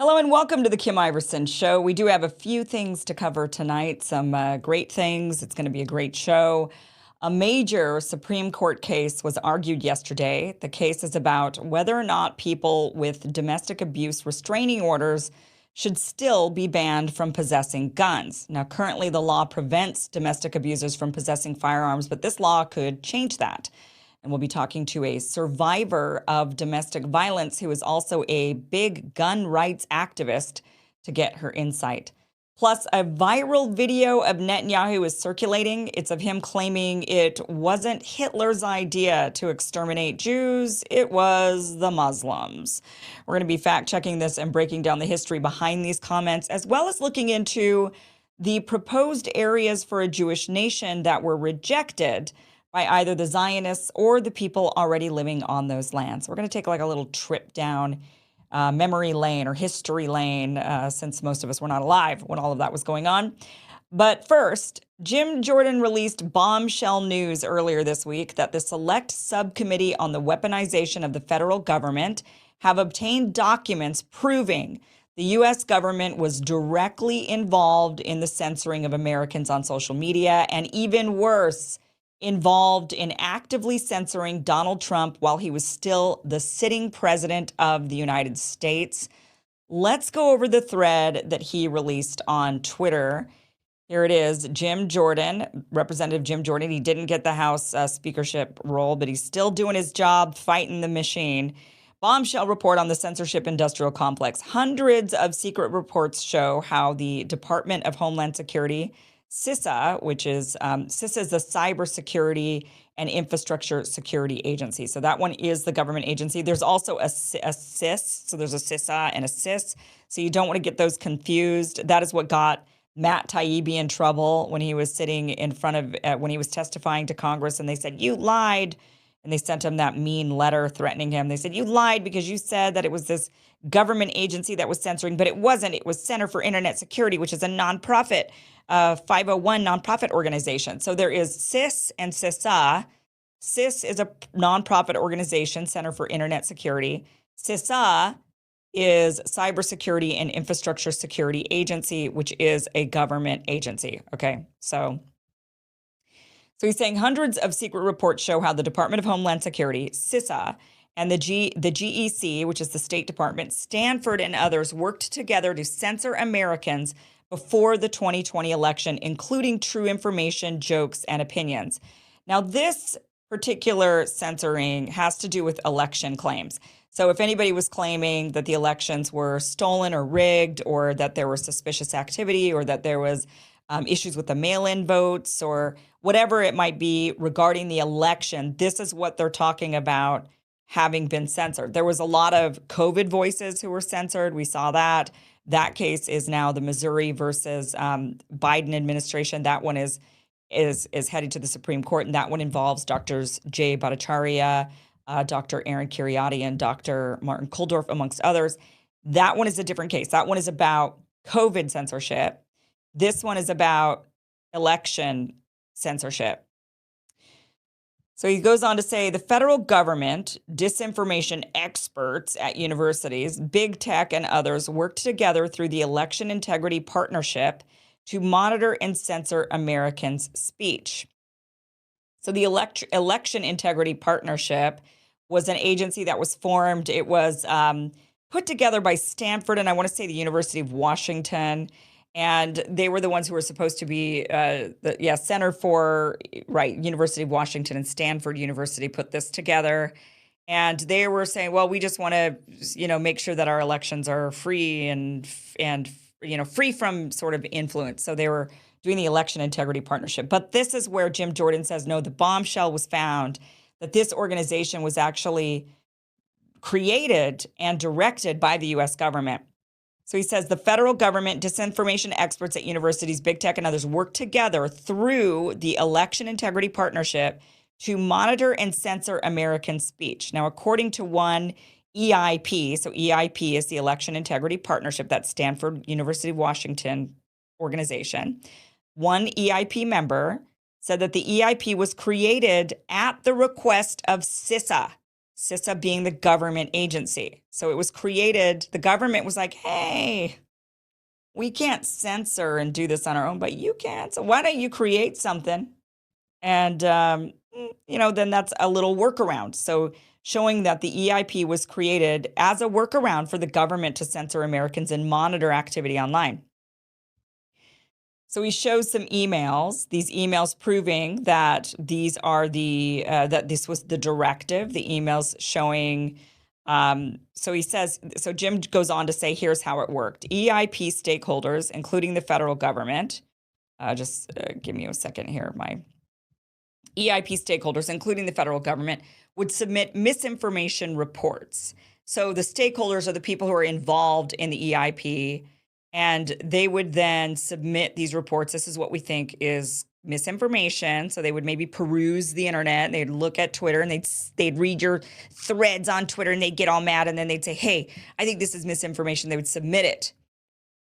Hello and welcome to the Kim Iversen Show. We do have a few things to cover tonight, some great things. It's going to be a great show. A major Supreme Court case was argued yesterday. The case is about whether or not people with domestic abuse restraining orders should still be banned from possessing guns. Now, currently the law prevents domestic abusers from possessing firearms, but this law could change that. And we'll be talking to a survivor of domestic violence who is also a big gun rights activist to get her insight. Plus, a viral video of Netanyahu is circulating. It's of him claiming it wasn't Hitler's idea to exterminate Jews, it was the Muslims. We're going to be fact-checking this and breaking down the history behind these comments, as well as looking into the proposed areas for a Jewish nation that were rejected by either the Zionists or the people already living on those lands. We're going to take like a little trip down memory lane or history lane, since most of us were not alive when all of that was going on. But first, Jim Jordan released bombshell news earlier this week that the Select Subcommittee on the Weaponization of the Federal Government have obtained documents proving the U.S. government was directly involved in the censoring of Americans on social media, and even worse, involved in actively censoring Donald Trump while he was still the sitting president of the United States. Let's go over the thread that he released on Twitter. Here it is, Jim Jordan, Representative Jim Jordan. He didn't get the House speakership role, but he's still doing his job, fighting the machine. Bombshell report on the censorship industrial complex. Hundreds of secret reports show how the Department of Homeland Security, CISA, which is CISA is the Cybersecurity and Infrastructure Security Agency. So that one is the government agency. There's also a CIS. So there's a CISA and a CIS. So you don't want to get those confused. That is what got Matt Taibbi in trouble when he was sitting in front of, when he was testifying to Congress, and they said, "You lied." And they sent him that mean letter threatening him. They said, "You lied because you said that it was this government agency that was censoring, but it wasn't. It was Center for Internet Security, which is a nonprofit, 501 nonprofit organization." So there is CIS and CISA. CIS is a nonprofit organization, Center for Internet Security. CISA is Cybersecurity and Infrastructure Security Agency, which is a government agency. Okay, so he's saying hundreds of secret reports show how the Department of Homeland Security, CISA, and the GEC, which is the State Department, Stanford, and others worked together to censor Americans before the 2020 election, including true information, jokes, and opinions. Now, this particular censoring has to do with election claims. So if anybody was claiming that the elections were stolen or rigged, or that there was suspicious activity, or that there was issues with the mail-in votes, or whatever it might be regarding the election, this is what they're talking about having been censored. There was a lot of COVID voices who were censored. We saw that. That case is now the Missouri versus Biden administration. That one is headed to the Supreme Court, and that one involves Drs. Jay Bhattacharya, Dr. Aaron Kheriaty, and Dr. Martin Kulldorff, amongst others. That one is a different case. That one is about COVID censorship. This one is about election censorship. So he goes on to say the federal government, disinformation experts at universities, big tech, and others worked together through the Election Integrity Partnership to monitor and censor Americans' speech. So the Election Integrity Partnership was an agency that was formed. It was put together by Stanford and I want to say the University of Washington. And they were the ones who were supposed to be, Center for, University of Washington and Stanford University put this together. And they were saying, well, we just want to, make sure that our elections are free and free from sort of influence. So they were doing the Election Integrity Partnership. But this is where Jim Jordan says, no, the bombshell was found that this organization was actually created and directed by the U.S. government. So he says the federal government, disinformation experts at universities, big tech, and others work together through the Election Integrity Partnership to monitor and censor American speech. Now, according to one EIP, so EIP is the Election Integrity Partnership, that's Stanford University of Washington organization. One EIP member said that the EIP was created at the request of CISA. CISA being the government agency. So it was created, the government was like, hey, we can't censor and do this on our own, but you can. So why don't you create something? And, then that's a little workaround. So showing that the EIP was created as a workaround for the government to censor Americans and monitor activity online. So he shows some emails, these emails proving that these are that this was the directive, the emails showing. So he says, so Jim goes on to say, here's how it worked. EIP stakeholders, including the federal government, give me a second here. My EIP stakeholders, including the federal government, would submit misinformation reports. So the stakeholders are the people who are involved in the EIP, and they would then submit these reports. This is what we think is misinformation. So they would maybe peruse the internet, and they'd look at Twitter, and they'd read your threads on Twitter, and they'd get all mad, and then they'd say, hey, I think this is misinformation. They would submit it.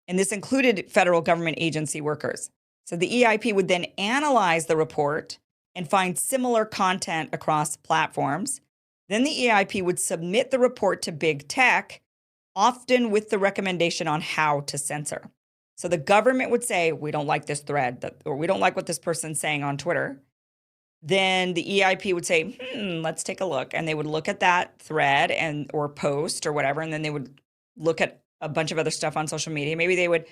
And this included federal government agency workers. So the EIP would then analyze the report and find similar content across platforms. Then the EIP would submit the report to big tech, often with the recommendation on how to censor. So the government would say, we don't like this thread, or we don't like what this person's saying on Twitter. Then the EIP would say, let's take a look. And they would look at that thread or post or whatever, and then they would look at a bunch of other stuff on social media. Maybe they would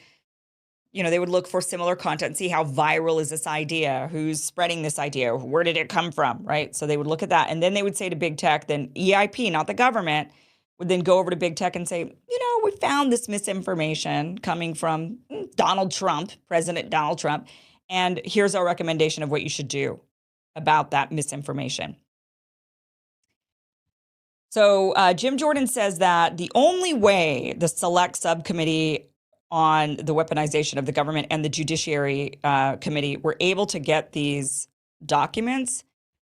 look for similar content, see how viral is this idea, who's spreading this idea, where did it come from, right? So they would look at that, and then they would say to big tech, then EIP, not the government, would then go over to big tech and say, we found this misinformation coming from Donald Trump, President Donald Trump, and here's our recommendation of what you should do about that misinformation. So Jim Jordan says that the only way the select subcommittee on the weaponization of the government and the Judiciary Committee were able to get these documents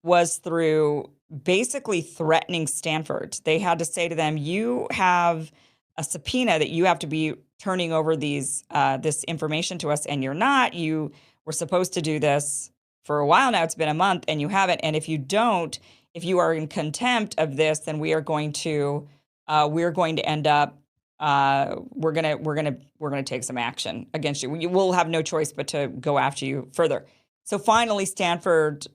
was through basically threatening Stanford. They had to say to them, you have a subpoena that you have to be turning over this information to us, and you're not. You were supposed to do this for a while now. It's been a month, and you haven't. And if you don't, if you are in contempt of this, then we're going to end up we're gonna take some action against you. We'll have no choice but to go after you further. So finally, Stanford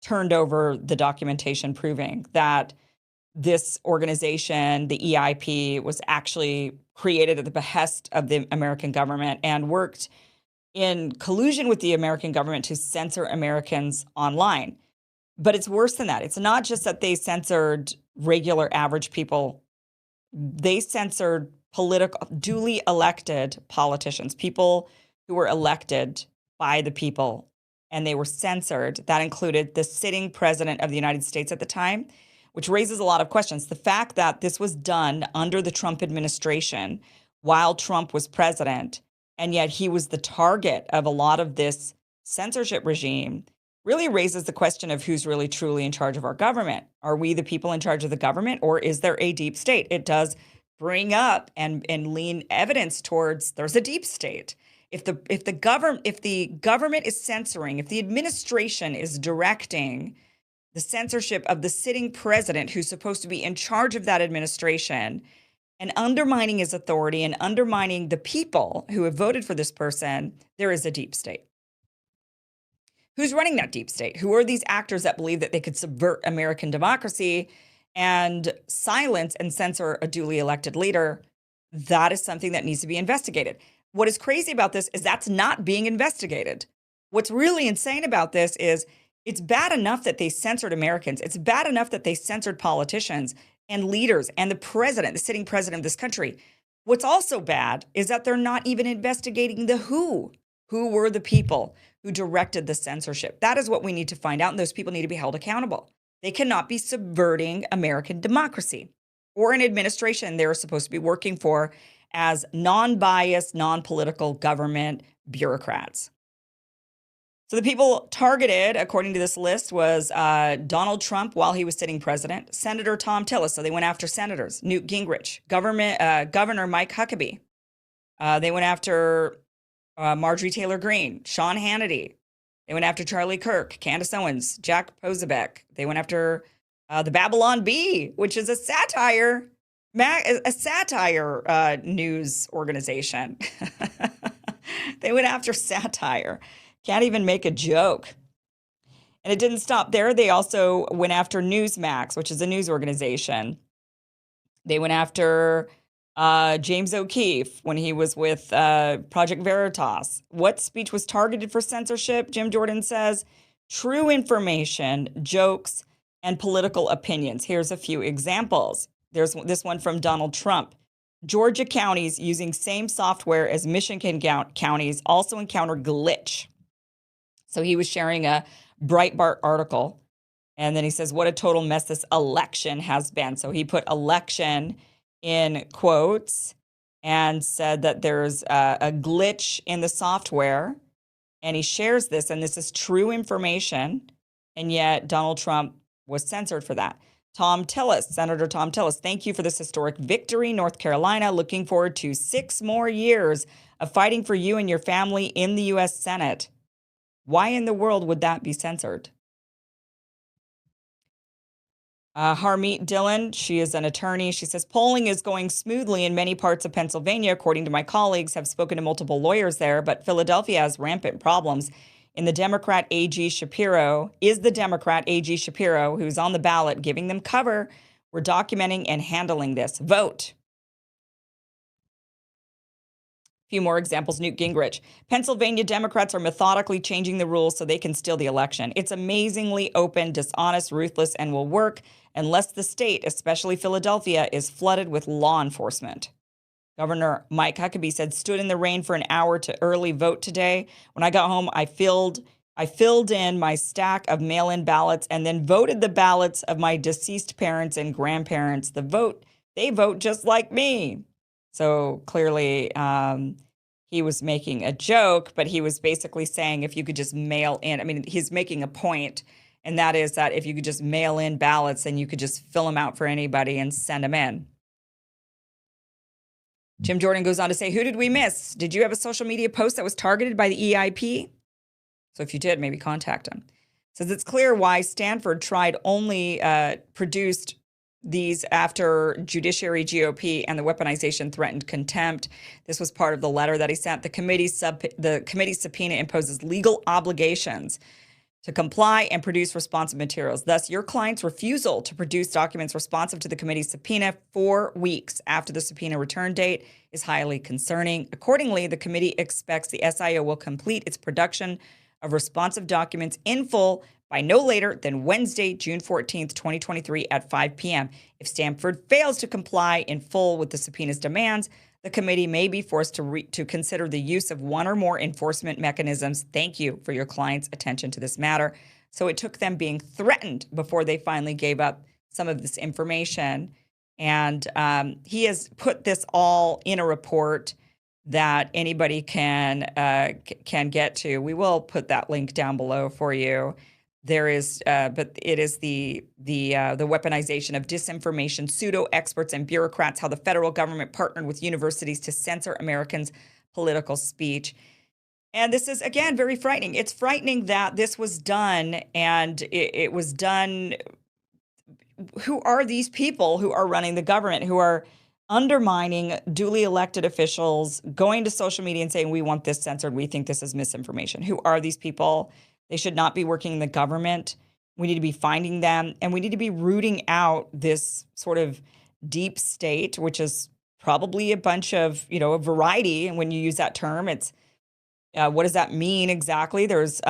turned over the documentation proving that this organization, the EIP, was actually created at the behest of the American government and worked in collusion with the American government to censor Americans online. But it's worse than that. It's not just that they censored regular average people. They censored duly elected politicians, people who were elected by the people, and they were censored. That included the sitting president of the United States at the time, which raises a lot of questions. The fact that this was done under the Trump administration while Trump was president, and yet he was the target of a lot of this censorship regime, really raises the question of who's really truly in charge of our government. Are we the people in charge of the government, or is there a deep state? It does bring up and lean evidence towards there's a deep state. If the government is censoring, if the administration is directing the censorship of the sitting president who's supposed to be in charge of that administration and undermining his authority and undermining the people who have voted for this person, there is a deep state. Who's running that deep state? Who are these actors that believe that they could subvert American democracy and silence and censor a duly elected leader? That is something that needs to be investigated. What is crazy about this is that's not being investigated. What's really insane about this is it's bad enough that they censored Americans. It's bad enough that they censored politicians and leaders and the president, the sitting president of this country. What's also bad is that they're not even investigating the who. Who were the people who directed the censorship? That is what we need to find out, and those people need to be held accountable. They cannot be subverting American democracy or an administration they're supposed to be working for as non-biased, non-political government bureaucrats. So the people targeted, according to this list, was Donald Trump while he was sitting president, Senator Tom Tillis. So they went after senators, Newt Gingrich, Governor Mike Huckabee. They went after Marjorie Taylor Greene, Sean Hannity. They went after Charlie Kirk, Candace Owens, Jack Posobiec. They went after The Babylon Bee, which is a satire, news organization. They went after satire. Can't even make a joke. And it didn't stop there. They also went after Newsmax, which is a news organization. They went after James O'Keefe when he was with Project Veritas. What speech was targeted for censorship? Jim Jordan says true information, jokes, and political opinions. Here's a few examples. There's this one from Donald Trump. Georgia counties using same software as Michigan counties also encounter glitch. So he was sharing a Breitbart article, and then he says, what a total mess this election has been. So he put election in quotes and said that there's a glitch in the software, and he shares this, and this is true information, and yet Donald Trump was censored for that. Tom Tillis, Senator Tom Tillis, thank you for this historic victory, North Carolina. Looking forward to 6 more years of fighting for you and your family in the U.S. Senate. Why in the world would that be censored? Harmeet Dillon, she is an attorney. She says, polling is going smoothly in many parts of Pennsylvania, according to my colleagues, have spoken to multiple lawyers there, but Philadelphia has rampant problems. In the Democrat A.G. Shapiro, who's on the ballot, giving them cover. We're documenting and handling this. Vote. Few more examples. Newt Gingrich. Pennsylvania Democrats are methodically changing the rules so they can steal the election. It's amazingly open, dishonest, ruthless, and will work unless the state, especially Philadelphia, is flooded with law enforcement. Governor Mike Huckabee said, stood in the rain for an hour to early vote today. When I got home, I filled in my stack of mail-in ballots and then voted the ballots of my deceased parents and grandparents. They vote just like me. So clearly he was making a joke, but he was basically saying if you could just mail in, I mean, he's making a point, and that is that if you could just mail in ballots, then you could just fill them out for anybody and send them in. Jim Jordan goes on to say, who did we miss? Did you have a social media post that was targeted by the EIP? So if you did, maybe contact him. Says it's clear why Stanford produced these after judiciary GOP and the weaponization threatened contempt. This was part of the letter that he sent. The committee's subpoena imposes legal obligations to comply and produce responsive materials. Thus, your client's refusal to produce documents responsive to the committee's subpoena 4 weeks after the subpoena return date is highly concerning. Accordingly, the committee expects the SIO will complete its production of responsive documents in full by no later than Wednesday, June 14th, 2023 at 5 p.m. If Stanford fails to comply in full with the subpoena's demands, the committee may be forced to consider the use of one or more enforcement mechanisms. Thank you for your client's attention to this matter. So it took them being threatened before they finally gave up some of this information. And he has put this all in a report that anybody can get to. We will put that link down below for you. There is, but it is the weaponization of disinformation, pseudo experts and bureaucrats, how the federal government partnered with universities to censor Americans' political speech. And this is, again, very frightening. It's frightening that this was done, and it was done. Who are these people who are running the government, who are undermining duly elected officials, going to social media and saying, we want this censored, we think this is misinformation? Who are these people? They should not be working in the government. We need to be finding them, and we need to be rooting out this sort of deep state, which is probably a bunch of, a variety. And when you use that term, it's what does that mean exactly? There's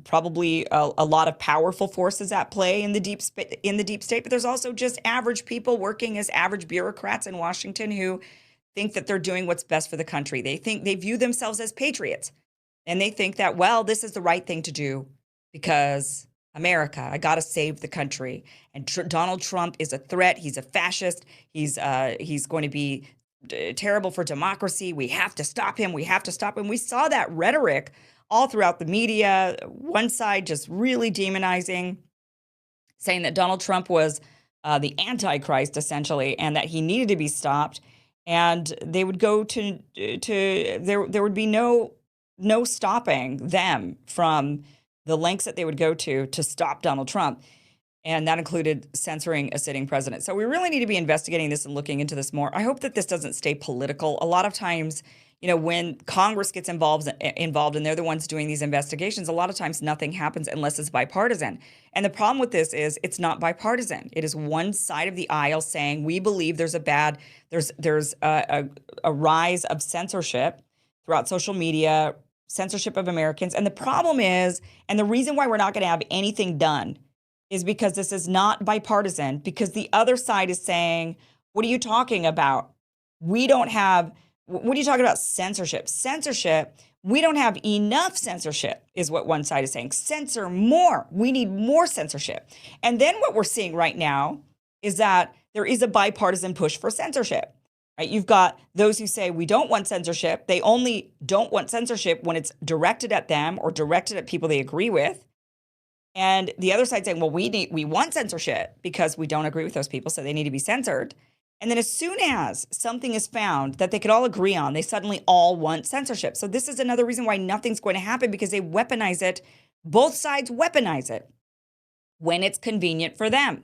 probably a lot of powerful forces at play in the deep state, but there's also just average people working as average bureaucrats in Washington who think that they're doing what's best for the country. They view themselves as patriots. And they think that, well, this is the right thing to do because America, I got to save the country. And Donald Trump is a threat. He's a fascist. He's going to be terrible for democracy. We have to stop him. We have to stop him. We saw that rhetoric all throughout the media. One side just really demonizing, saying that Donald Trump was the Antichrist, essentially, and that he needed to be stopped. And they would go to there would be no stopping them from the lengths that they would go to stop Donald Trump. And that included censoring a sitting president. So we really need to be investigating this and looking into this more. I hope that this doesn't stay political. A lot of times, when Congress gets involved and they're the ones doing these investigations, a lot of times nothing happens unless it's bipartisan. And the problem with this is it's not bipartisan. It is one side of the aisle saying we believe there's a rise of censorship throughout social media, censorship of Americans. And the problem is, and the reason why we're not going to have anything done is because this is not bipartisan, because the other side is saying, what are you talking about? What are you talking about censorship? Censorship, we don't have enough censorship is what one side is saying. Censor more. We need more censorship. And then what we're seeing right now is that there is a bipartisan push for censorship. Right? You've got those who say we don't want censorship. They only don't want censorship when it's directed at them or directed at people they agree with. And the other side saying, well, we want censorship because we don't agree with those people, so they need to be censored. And then as soon as something is found that they could all agree on, they suddenly all want censorship. So this is another reason why nothing's going to happen, because they weaponize it. Both sides weaponize it when it's convenient for them.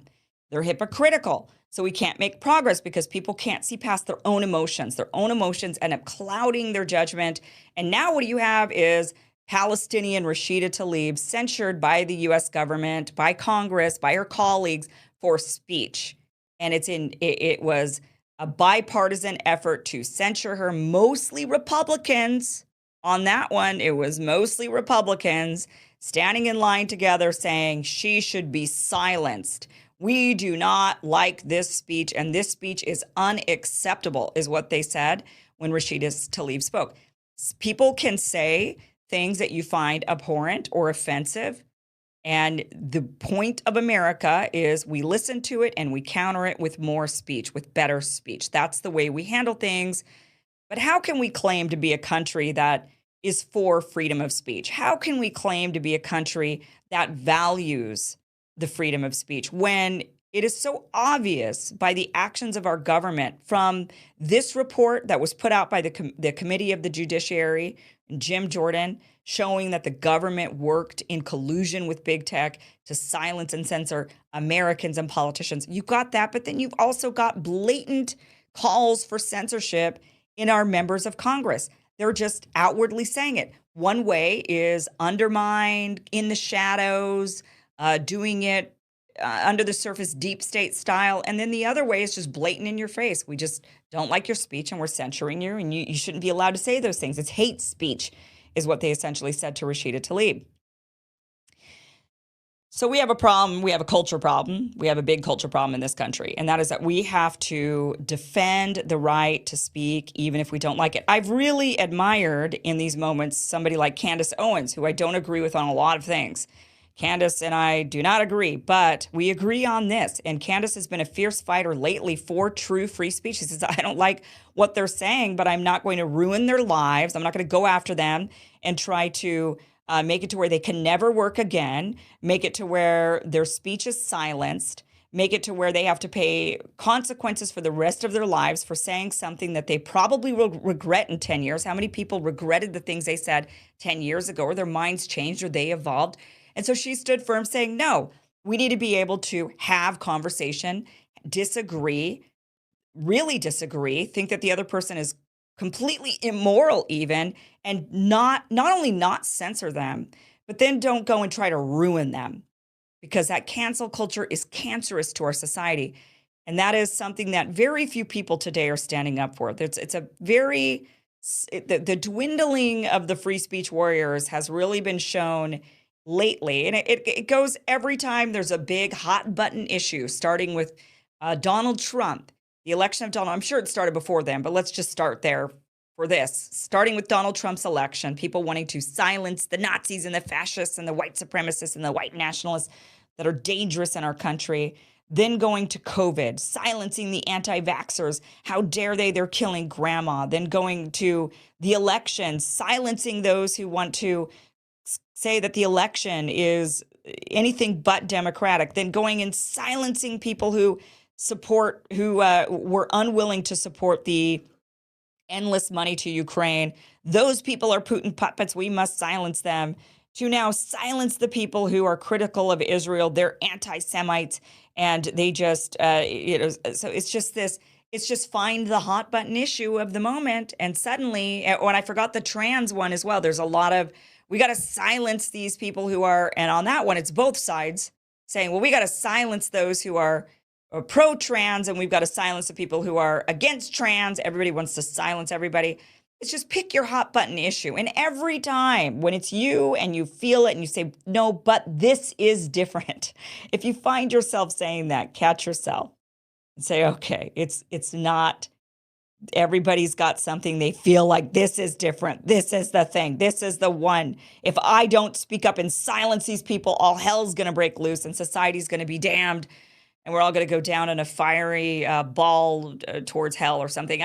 They're hypocritical. So we can't make progress because people can't see past their own emotions. Their own emotions end up clouding their judgment. And now what you have is Palestinian Rashida Tlaib censured by the U.S. government, by Congress, by her colleagues for speech. And it was a bipartisan effort to censure her, mostly Republicans. On that one, it was mostly Republicans standing in line together saying she should be silenced. We do not like this speech, and this speech is unacceptable, is what they said when Rashida Tlaib spoke. People can say things that you find abhorrent or offensive. And the point of America is we listen to it and we counter it with more speech, with better speech. That's the way we handle things. But how can we claim to be a country that is for freedom of speech? How can we claim to be a country that values the freedom of speech when it is so obvious by the actions of our government, from this report that was put out by the Committee of the Judiciary, Jim Jordan, showing that the government worked in collusion with big tech to silence and censor Americans and politicians. You got that, but then you've also got blatant calls for censorship in our members of Congress. They're just outwardly saying it. One way is undermined, in the shadows, doing it under the surface, deep state style. And then the other way is just blatant in your face. We just don't like your speech and we're censoring you, and you shouldn't be allowed to say those things. It's hate speech, is what they essentially said to Rashida Tlaib. So we have a problem. We have a culture problem. We have a big culture problem in this country. And that is that we have to defend the right to speak, even if we don't like it. I've really admired in these moments somebody like Candace Owens, who I don't agree with on a lot of things. Candace and I do not agree, but we agree on this. And Candace has been a fierce fighter lately for true free speech. She says, I don't like what they're saying, but I'm not going to ruin their lives. I'm not going to go after them and try to make it to where they can never work again, make it to where their speech is silenced, make it to where they have to pay consequences for the rest of their lives for saying something that they probably will regret in 10 years. How many people regretted the things they said 10 years ago, or their minds changed, or they evolved? And so she stood firm saying, no, we need to be able to have conversation, disagree, really disagree, think that the other person is completely immoral even, and not only not censor them, but then don't go and try to ruin them, because that cancel culture is cancerous to our society. And that is something that very few people today are standing up for. It's a very, the dwindling of the free speech warriors has really been shown lately. And it goes every time there's a big hot button issue, starting with Donald Trump, the election of Donald. I'm sure it started before then, but let's just start there for this. Starting with Donald Trump's election, people wanting to silence the Nazis and the fascists and the white supremacists and the white nationalists that are dangerous in our country. Then going to COVID, silencing the anti-vaxxers. How dare they? They're killing grandma. Then going to the election, silencing those who want to say that the election is anything but democratic, then going and silencing people who were unwilling to support the endless money to Ukraine. Those people are Putin puppets. We must silence them. to now silence the people who are critical of Israel. They're anti-Semites, and they just, so it's just this. It's just find the hot button issue of the moment, and suddenly, when I forgot the trans one as well, there's a lot of we got to silence these people who are, and on that one, it's both sides saying, well, we got to silence those who are pro-trans, and we've got to silence the people who are against trans. Everybody wants to silence everybody. It's just pick your hot button issue. And every time when it's you and you feel it and you say, no, but this is different. If you find yourself saying that, catch yourself and say, okay, it's not, everybody's got something they feel like this is different. This is the thing. This is the one. If I don't speak up and silence these people, all hell's going to break loose and society's going to be damned. And we're all going to go down in a fiery ball towards hell or something.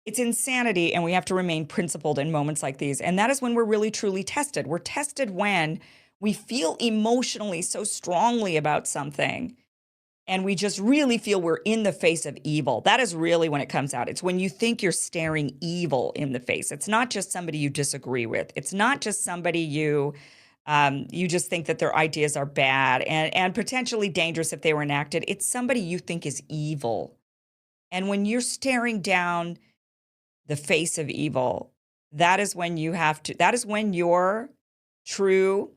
It's insanity, and we have to remain principled in moments like these. And that is when we're really, truly tested. We're tested when we feel emotionally so strongly about something, and we just really feel we're in the face of evil. That is really when it comes out. It's when you think you're staring evil in the face. It's not just somebody you disagree with. It's not just somebody you just think that their ideas are bad and potentially dangerous if they were enacted. It's somebody you think is evil. And when you're staring down the face of evil, that is when that is when you're true.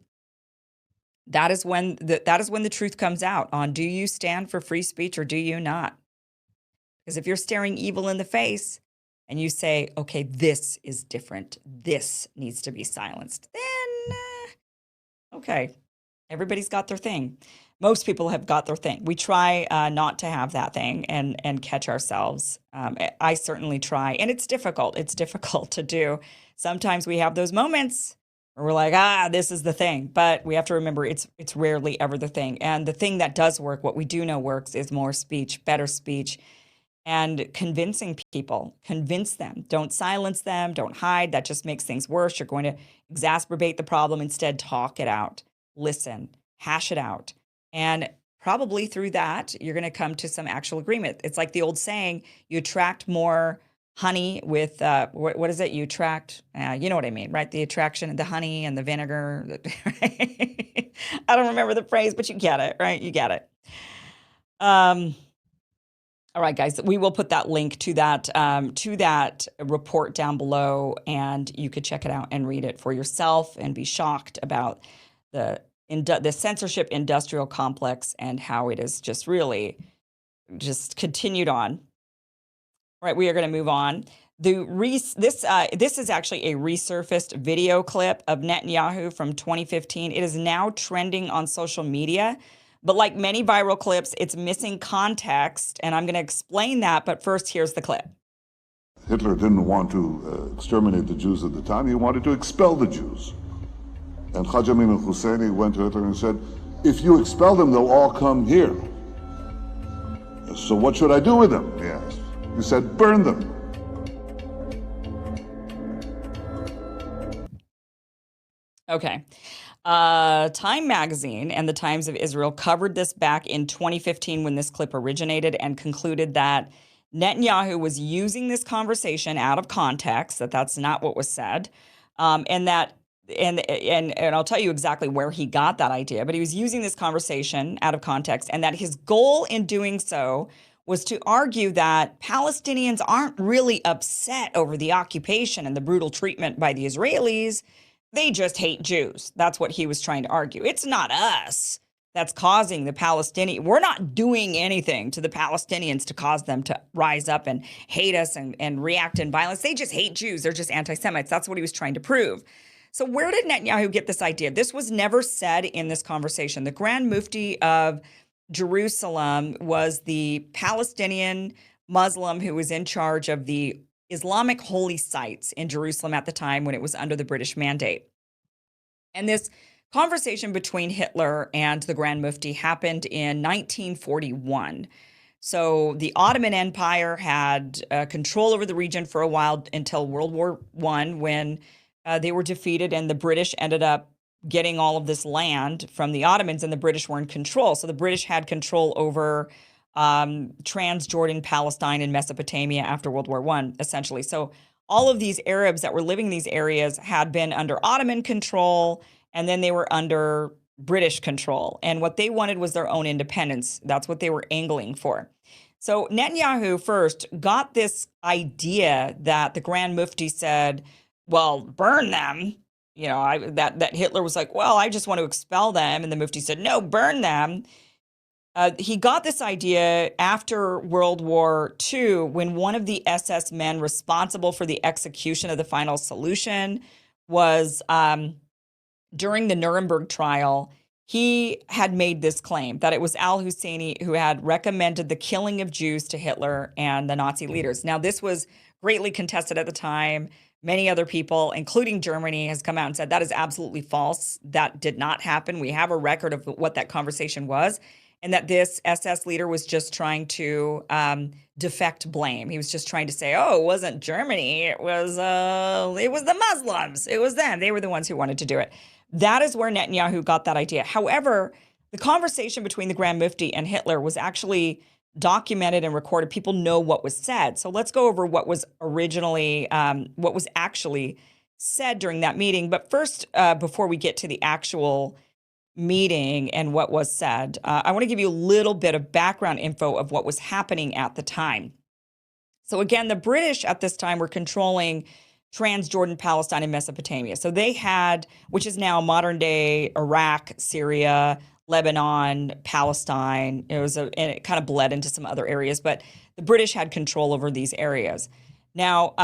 That is when the truth comes out on, do you stand for free speech or do you not? Because if you're staring evil in the face and you say, okay, this is different, this needs to be silenced, then, okay, everybody's got their thing. Most people have got their thing. We try not to have that thing and catch ourselves. I certainly try, and it's difficult. It's difficult to do. Sometimes we have those moments where we're like, this is the thing. But we have to remember it's rarely ever the thing. And the thing that does work, what we do know works, is more speech, better speech, and convincing people. Convince them. Don't silence them. Don't hide. That just makes things worse. You're going to exacerbate the problem. Instead, talk it out. Listen. Hash it out. And probably through that, you're going to come to some actual agreement. It's like the old saying, you attract more honey with, what is it? You attract, you know what I mean, right? The attraction, the honey and the vinegar. I don't remember the phrase, but you get it, right? You get it. All right, guys, we will put that link to that report down below, and you could check it out and read it for yourself and be shocked about the censorship industrial complex and how it is just really just continued on. All right, we are going to move on. This is actually a resurfaced video clip of Netanyahu from 2015. It is now trending on social media, but like many viral clips, it's missing context, and I'm going to explain that, but first, here's the clip. Hitler didn't want to exterminate the Jews at the time. He wanted to expel the Jews. And Haj Amin al-Husseini went to Hitler and said, if you expel them, they'll all come here. So what should I do with them? He asked. He said, burn them. Okay. Time magazine and the Times of Israel covered this back in 2015 when this clip originated and concluded that Netanyahu was using this conversation out of context, that's not what was said, and I'll tell you exactly where he got that idea, but he was using this conversation out of context, and that his goal in doing so was to argue that Palestinians aren't really upset over the occupation and the brutal treatment by the Israelis. They just hate Jews. That's what he was trying to argue. It's not us that's causing the Palestinians. We're not doing anything to the Palestinians to cause them to rise up and hate us and react in violence. They just hate Jews. They're just anti-Semites. That's what he was trying to prove. So where did Netanyahu get this idea? This was never said in this conversation. The Grand Mufti of Jerusalem was the Palestinian Muslim who was in charge of the Islamic holy sites in Jerusalem at the time when it was under the British mandate. And this conversation between Hitler and the Grand Mufti happened in 1941. So the Ottoman Empire had control over the region for a while until World War I, when they were defeated and the British ended up getting all of this land from the Ottomans, and the British were in control. So the British had control over Transjordan, Palestine, and Mesopotamia after World War I, essentially. So all of these Arabs that were living in these areas had been under Ottoman control, and then they were under British control. And what they wanted was their own independence. That's what they were angling for. So Netanyahu first got this idea that the Grand Mufti said, well, burn them. That Hitler was like, well, I just want to expel them. And the Mufti said, no, burn them. He got this idea after World War II when one of the SS men responsible for the execution of the final solution was during the Nuremberg trial. He had made this claim that it was al-Husseini who had recommended the killing of Jews to Hitler and the Nazi leaders. Now, this was greatly contested at the time. Many other people, including Germany, has come out and said that is absolutely false. That did not happen. We have a record of what that conversation was, and that this SS leader was just trying to defect blame. He was just trying to say, oh, it wasn't Germany. It was the Muslims. It was them. They were the ones who wanted to do it. That is where Netanyahu got that idea. However, the conversation between the Grand Mufti and Hitler was actually documented and recorded. People know what was said. So let's go over what was actually said during that meeting. But first, before we get to the actual meeting and what was said, I want to give you a little bit of background info of what was happening at the time. So again, the British at this time were controlling Transjordan, Palestine, and Mesopotamia. So they had, which is now modern day Iraq, Syria, Lebanon, Palestine. And it kind of bled into some other areas, but the British had control over these areas. Now,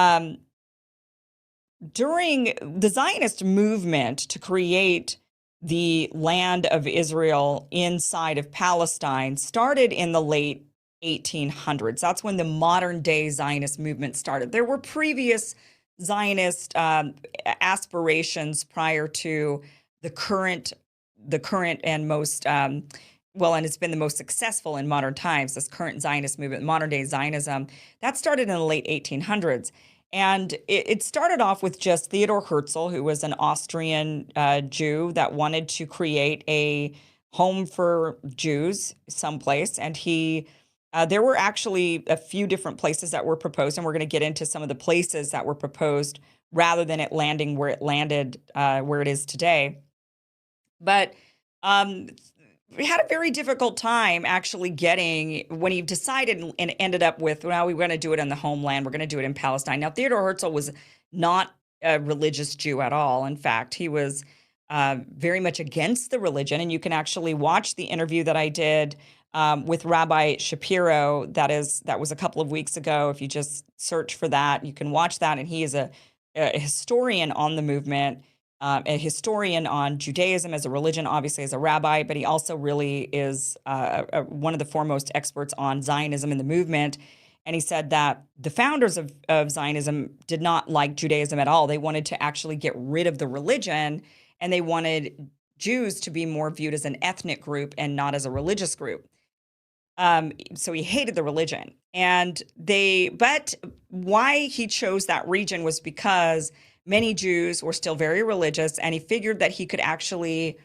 during the Zionist movement to create the land of Israel inside of Palestine started in the late 1800s. That's when the modern day Zionist movement started. There were previous Zionist aspirations prior to the current and most, and it's been the most successful in modern times, this current Zionist movement, modern day Zionism, that started in the late 1800s. And it started off with just Theodor Herzl, who was an Austrian Jew that wanted to create a home for Jews someplace. And there were actually a few different places that were proposed, and we're going to get into some of the places that were proposed rather than it landing where it landed, where it is today. But we had a very difficult time actually getting, when he decided and ended up with, well, we're going to do it in the homeland, we're going to do it in Palestine. Now, Theodor Herzl was not a religious Jew at all. In fact, he was very much against the religion, and you can actually watch the interview that I did with Rabbi Shapiro. That was a couple of weeks ago. If you just search for that, you can watch that. And he is a historian on the movement, a historian on Judaism as a religion, obviously as a rabbi, but he also really is one of the foremost experts on Zionism in the movement. And he said that the founders of Zionism did not like Judaism at all. They wanted to actually get rid of the religion, and they wanted Jews to be more viewed as an ethnic group and not as a religious group. So he hated the religion. But why he chose that region was because many Jews were still very religious, and he figured that he could actually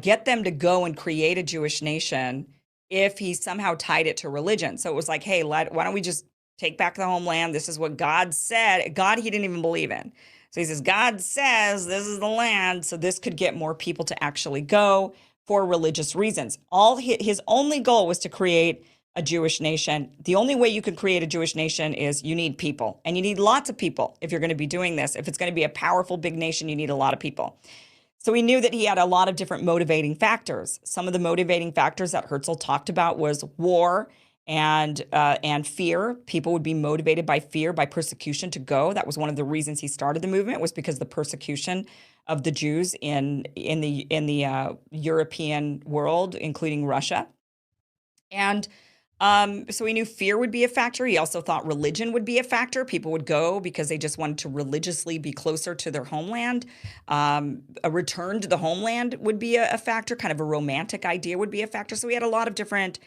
get them to go and create a Jewish nation if he somehow tied it to religion. So it was like, hey, why don't we just take back the homeland? This is what God said. God, he didn't even believe in. So he says, God says this is the land. So this could get more people to actually go for religious reasons. His only goal was to create a Jewish nation. The only way you can create a Jewish nation is you need people, and you need lots of people if you're going to be doing this. If it's going to be a powerful big nation, you need a lot of people. So he knew that he had a lot of different motivating factors. Some of the motivating factors that Herzl talked about was war and fear. People would be motivated by fear, by persecution to go. That was one of the reasons he started the movement, was because the persecution of the Jews in the European world, including Russia. And so he knew fear would be a factor. He also thought religion would be a factor. People would go because they just wanted to religiously be closer to their homeland. A return to the homeland would be a factor. Kind of a romantic idea would be a factor. So he had a lot of different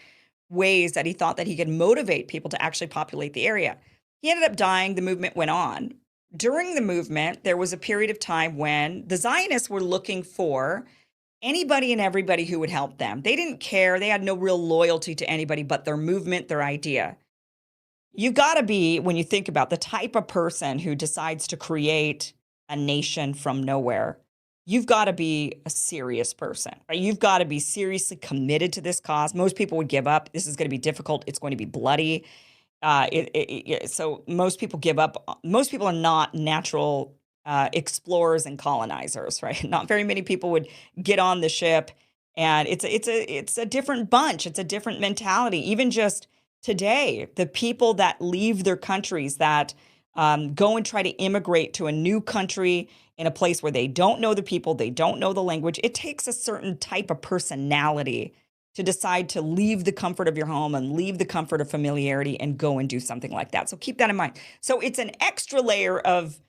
ways that he thought that he could motivate people to actually populate the area. He ended up dying. The movement went on. During the movement, there was a period of time when the Zionists were looking for anybody and everybody who would help them. They didn't care. They had no real loyalty to anybody but their movement, their idea. You've got to be, when you think about the type of person who decides to create a nation from nowhere, you've got to be a serious person, right? You've got to be seriously committed to this cause. Most people would give up. This is going to be difficult. It's going to be bloody. So most people give up. Most people are not natural explorers and colonizers, right? Not very many people would get on the ship, and it's a different bunch. It's a different mentality. Even just today, the people that leave their countries, that go and try to immigrate to a new country in a place where they don't know the people, they don't know the language. It takes a certain type of personality to decide to leave the comfort of your home and leave the comfort of familiarity and go and do something like that. So keep that in mind. So it's an extra layer of,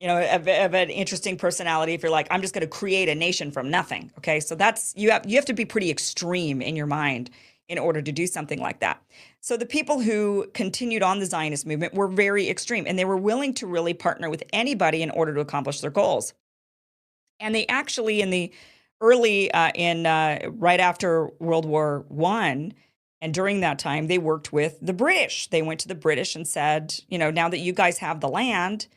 of an interesting personality if you're like, I'm just going to create a nation from nothing. Okay, so that's you have to be pretty extreme in your mind in order to do something like that. So the people who continued on the Zionist movement were very extreme, and they were willing to really partner with anybody in order to accomplish their goals. And they actually, in the early, right after World War I, and during that time, they worked with the British. They went to the British and said, now that you guys have the land,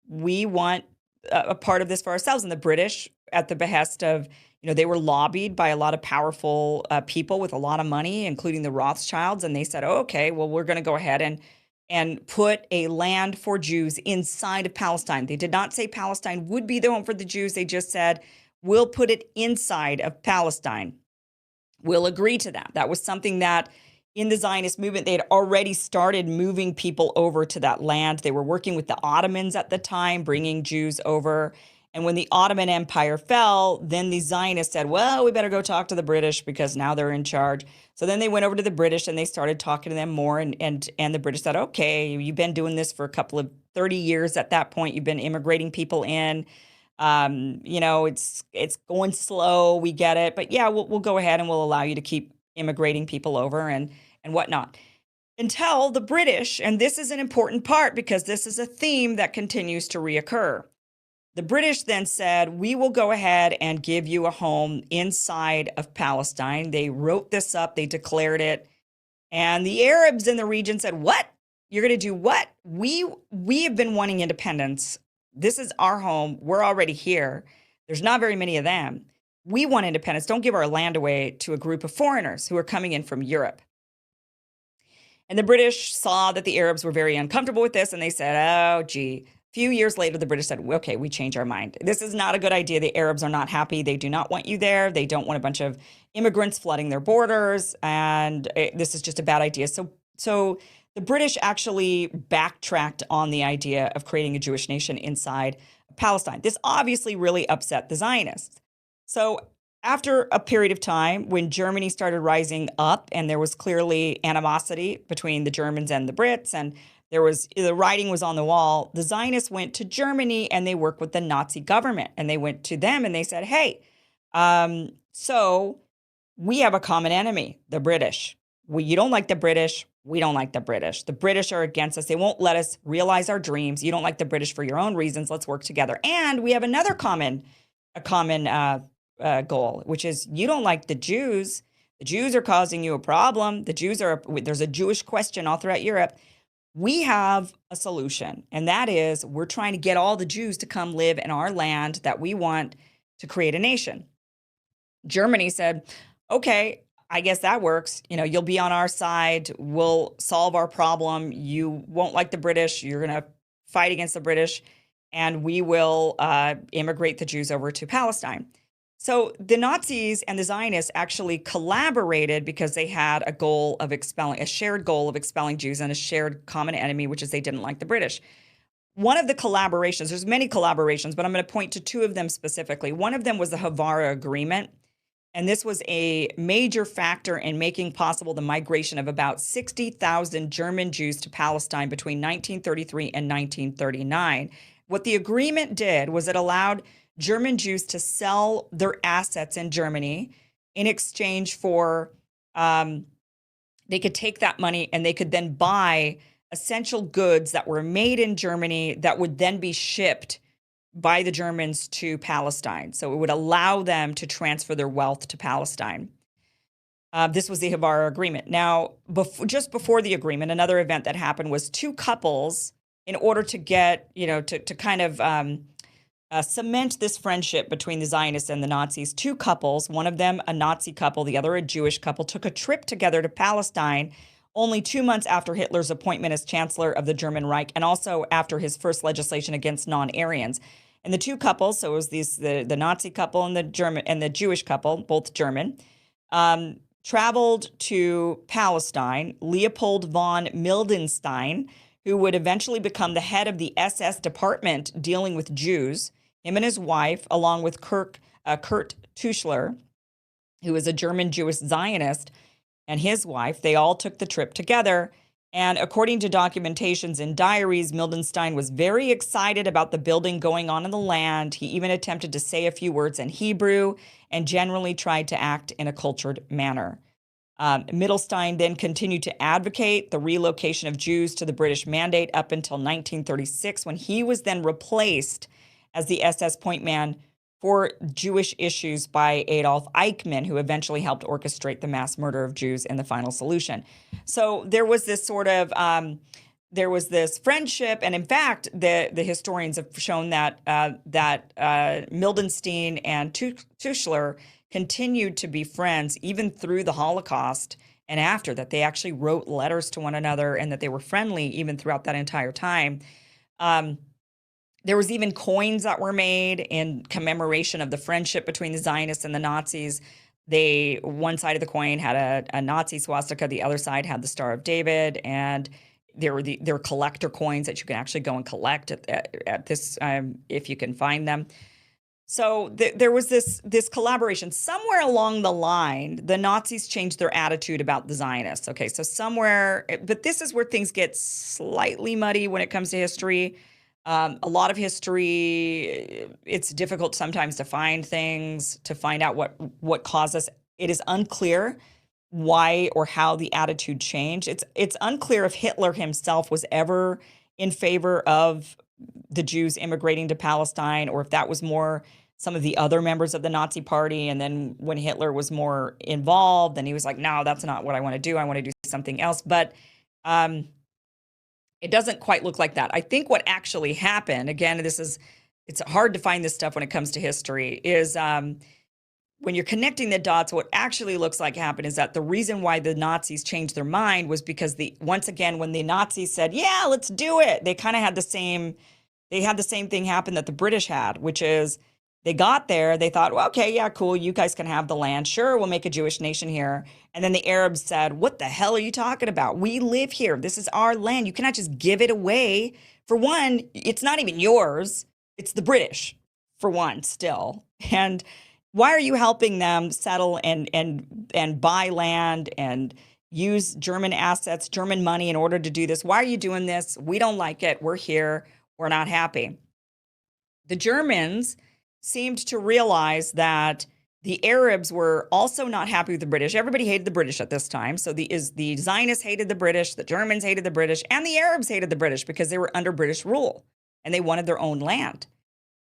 we want a part of this for ourselves. And the British, at the behest of, they were lobbied by a lot of powerful people with a lot of money, including the Rothschilds. And they said, oh, okay, well, we're going to go ahead and put a land for Jews inside of Palestine. They did not say Palestine would be the home for the Jews. They just said, we'll put it inside of Palestine. We'll agree to that. That was something that in the Zionist movement, they had already started moving people over to that land. They were working with the Ottomans at the time, bringing Jews over. And when the Ottoman Empire fell, then the Zionists said, well, we better go talk to the British because now they're in charge. So then they went over to the British and they started talking to them more. And the British said, okay, you've been doing this for a couple of 30 years at that point. You've been immigrating people in. It's going slow. We get it. But yeah, we'll go ahead and we'll allow you to keep immigrating people over and whatnot. Until the British, and this is an important part because this is a theme that continues to reoccur. The British then said, we will go ahead and give you a home inside of Palestine. They wrote this up, they declared it. And the Arabs in the region said, what? You're going to do what? We have been wanting independence. This is our home. We're already here. There's not very many of them. We want independence. Don't give our land away to a group of foreigners who are coming in from Europe. And the British saw that the Arabs were very uncomfortable with this, and they said, oh, gee. A few years later, the British said, okay, we change our mind. This is not a good idea. The Arabs are not happy. They do not want you there. They don't want a bunch of immigrants flooding their borders, and this is just a bad idea. So the British actually backtracked on the idea of creating a Jewish nation inside Palestine. This obviously really upset the Zionists. So after a period of time, when Germany started rising up and there was clearly animosity between the Germans and the Brits, and the writing was on the wall, the Zionists went to Germany and they worked with the Nazi government. And they went to them and they said, hey, so we have a common enemy, the British. You don't like the British. We don't like the British. The British are against us. They won't let us realize our dreams. You don't like the British for your own reasons. Let's work together. And we have another common goal, which is you don't like the Jews. The Jews are causing you a problem. There's a Jewish question all throughout Europe. We have a solution, and that is we're trying to get all the Jews to come live in our land that we want to create a nation. Germany said, okay, I guess that works. You'll be on our side. We'll solve our problem. You won't like the British. You're going to fight against the British, and we will immigrate the Jews over to Palestine. So the Nazis and the Zionists actually collaborated because they had a shared goal of expelling Jews and a shared common enemy, which is they didn't like the British. One of the collaborations, there's many collaborations, but I'm going to point to two of them specifically. One of them was the Havara Agreement. And this was a major factor in making possible the migration of about 60,000 German Jews to Palestine between 1933 and 1939. What the agreement did was it allowed German Jews to sell their assets in Germany in exchange for, they could take that money and they could then buy essential goods that were made in Germany that would then be shipped by the Germans to Palestine. So it would allow them to transfer their wealth to Palestine. This was the Havara Agreement. Now, just before the agreement, another event that happened was two couples, in order to get, to kind of cement this friendship between the Zionists and the Nazis. Two couples, one of them a Nazi couple, the other a Jewish couple, took a trip together to Palestine only 2 months after Hitler's appointment as Chancellor of the German Reich, and also after his first legislation against non-Aryans. And the two couples, so it was the Nazi couple and the Jewish couple, both German, traveled to Palestine. Leopold von Mildenstein, who would eventually become the head of the SS department dealing with Jews, him and his wife, along with Kurt Tuschler, who was a German Jewish Zionist, and his wife, they all took the trip together. And according to documentations and diaries, Mildenstein was very excited about the building going on in the land. He even attempted to say a few words in Hebrew and generally tried to act in a cultured manner. Mildenstein then continued to advocate the relocation of Jews to the British Mandate up until 1936, when he was then replaced as the SS point man for Jewish issues by Adolf Eichmann, who eventually helped orchestrate the mass murder of Jews in the final solution. So there was this sort of there was this friendship, and in fact, the historians have shown that Mildenstein and Tuschler continued to be friends even through the Holocaust and after that. They actually wrote letters to one another, and that they were friendly even throughout that entire time. There was even coins that were made in commemoration of the friendship between the Zionists and the Nazis. One side of the coin had a Nazi swastika, the other side had the Star of David, and there were collector coins that you can actually go and collect at this if you can find them. So there was this collaboration. Somewhere along the line, the Nazis changed their attitude about the Zionists. Okay, so somewhere, but this is where things get slightly muddy when it comes to history. A lot of history, it's difficult sometimes to find things, to find out what caused us. It is unclear why or how the attitude changed. It's unclear if Hitler himself was ever in favor of the Jews immigrating to Palestine, or if that was more some of the other members of the Nazi Party. And then when Hitler was more involved, then he was like, no, that's not what I want to do. I want to do something else. But it doesn't quite look like that. I think what actually happened, again, it's hard to find this stuff when it comes to history, is when you're connecting the dots, what actually looks like happened is that the reason why the Nazis changed their mind was because once again, when the Nazis said, yeah, let's do it, they kind of had the same thing happen that the British had, which is they got there, they thought, well, okay, yeah, cool, you guys can have the land. Sure, we'll make a Jewish nation here. And then the Arabs said, what the hell are you talking about? We live here. This is our land. You cannot just give it away. For one, it's not even yours. It's the British, for one, still. And why are you helping them settle and buy land and use German assets, German money in order to do this? Why are you doing this? We don't like it. We're here. We're not happy. The Germans seemed to realize that the Arabs were also not happy with the British. Everybody hated the British at this time. So the Zionists hated the British, the Germans hated the British, and the Arabs hated the British because they were under British rule and they wanted their own land.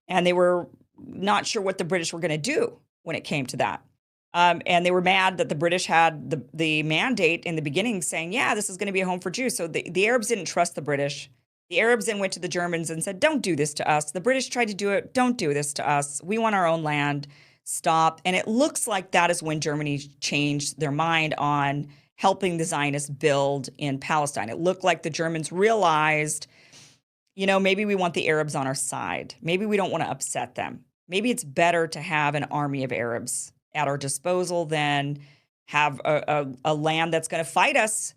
And they were not sure what the British were going to do when it came to that. And they were mad that the British had the mandate in the beginning saying, yeah, this is going to be a home for Jews. So the Arabs didn't trust the British. The Arabs then went to the Germans and said, don't do this to us. The British tried to do it. Don't do this to us. We want our own land. Stop. And it looks like that is when Germany changed their mind on helping the Zionists build in Palestine. It looked like the Germans realized, maybe we want the Arabs on our side. Maybe we don't want to upset them. Maybe it's better to have an army of Arabs at our disposal than have a land that's going to fight us.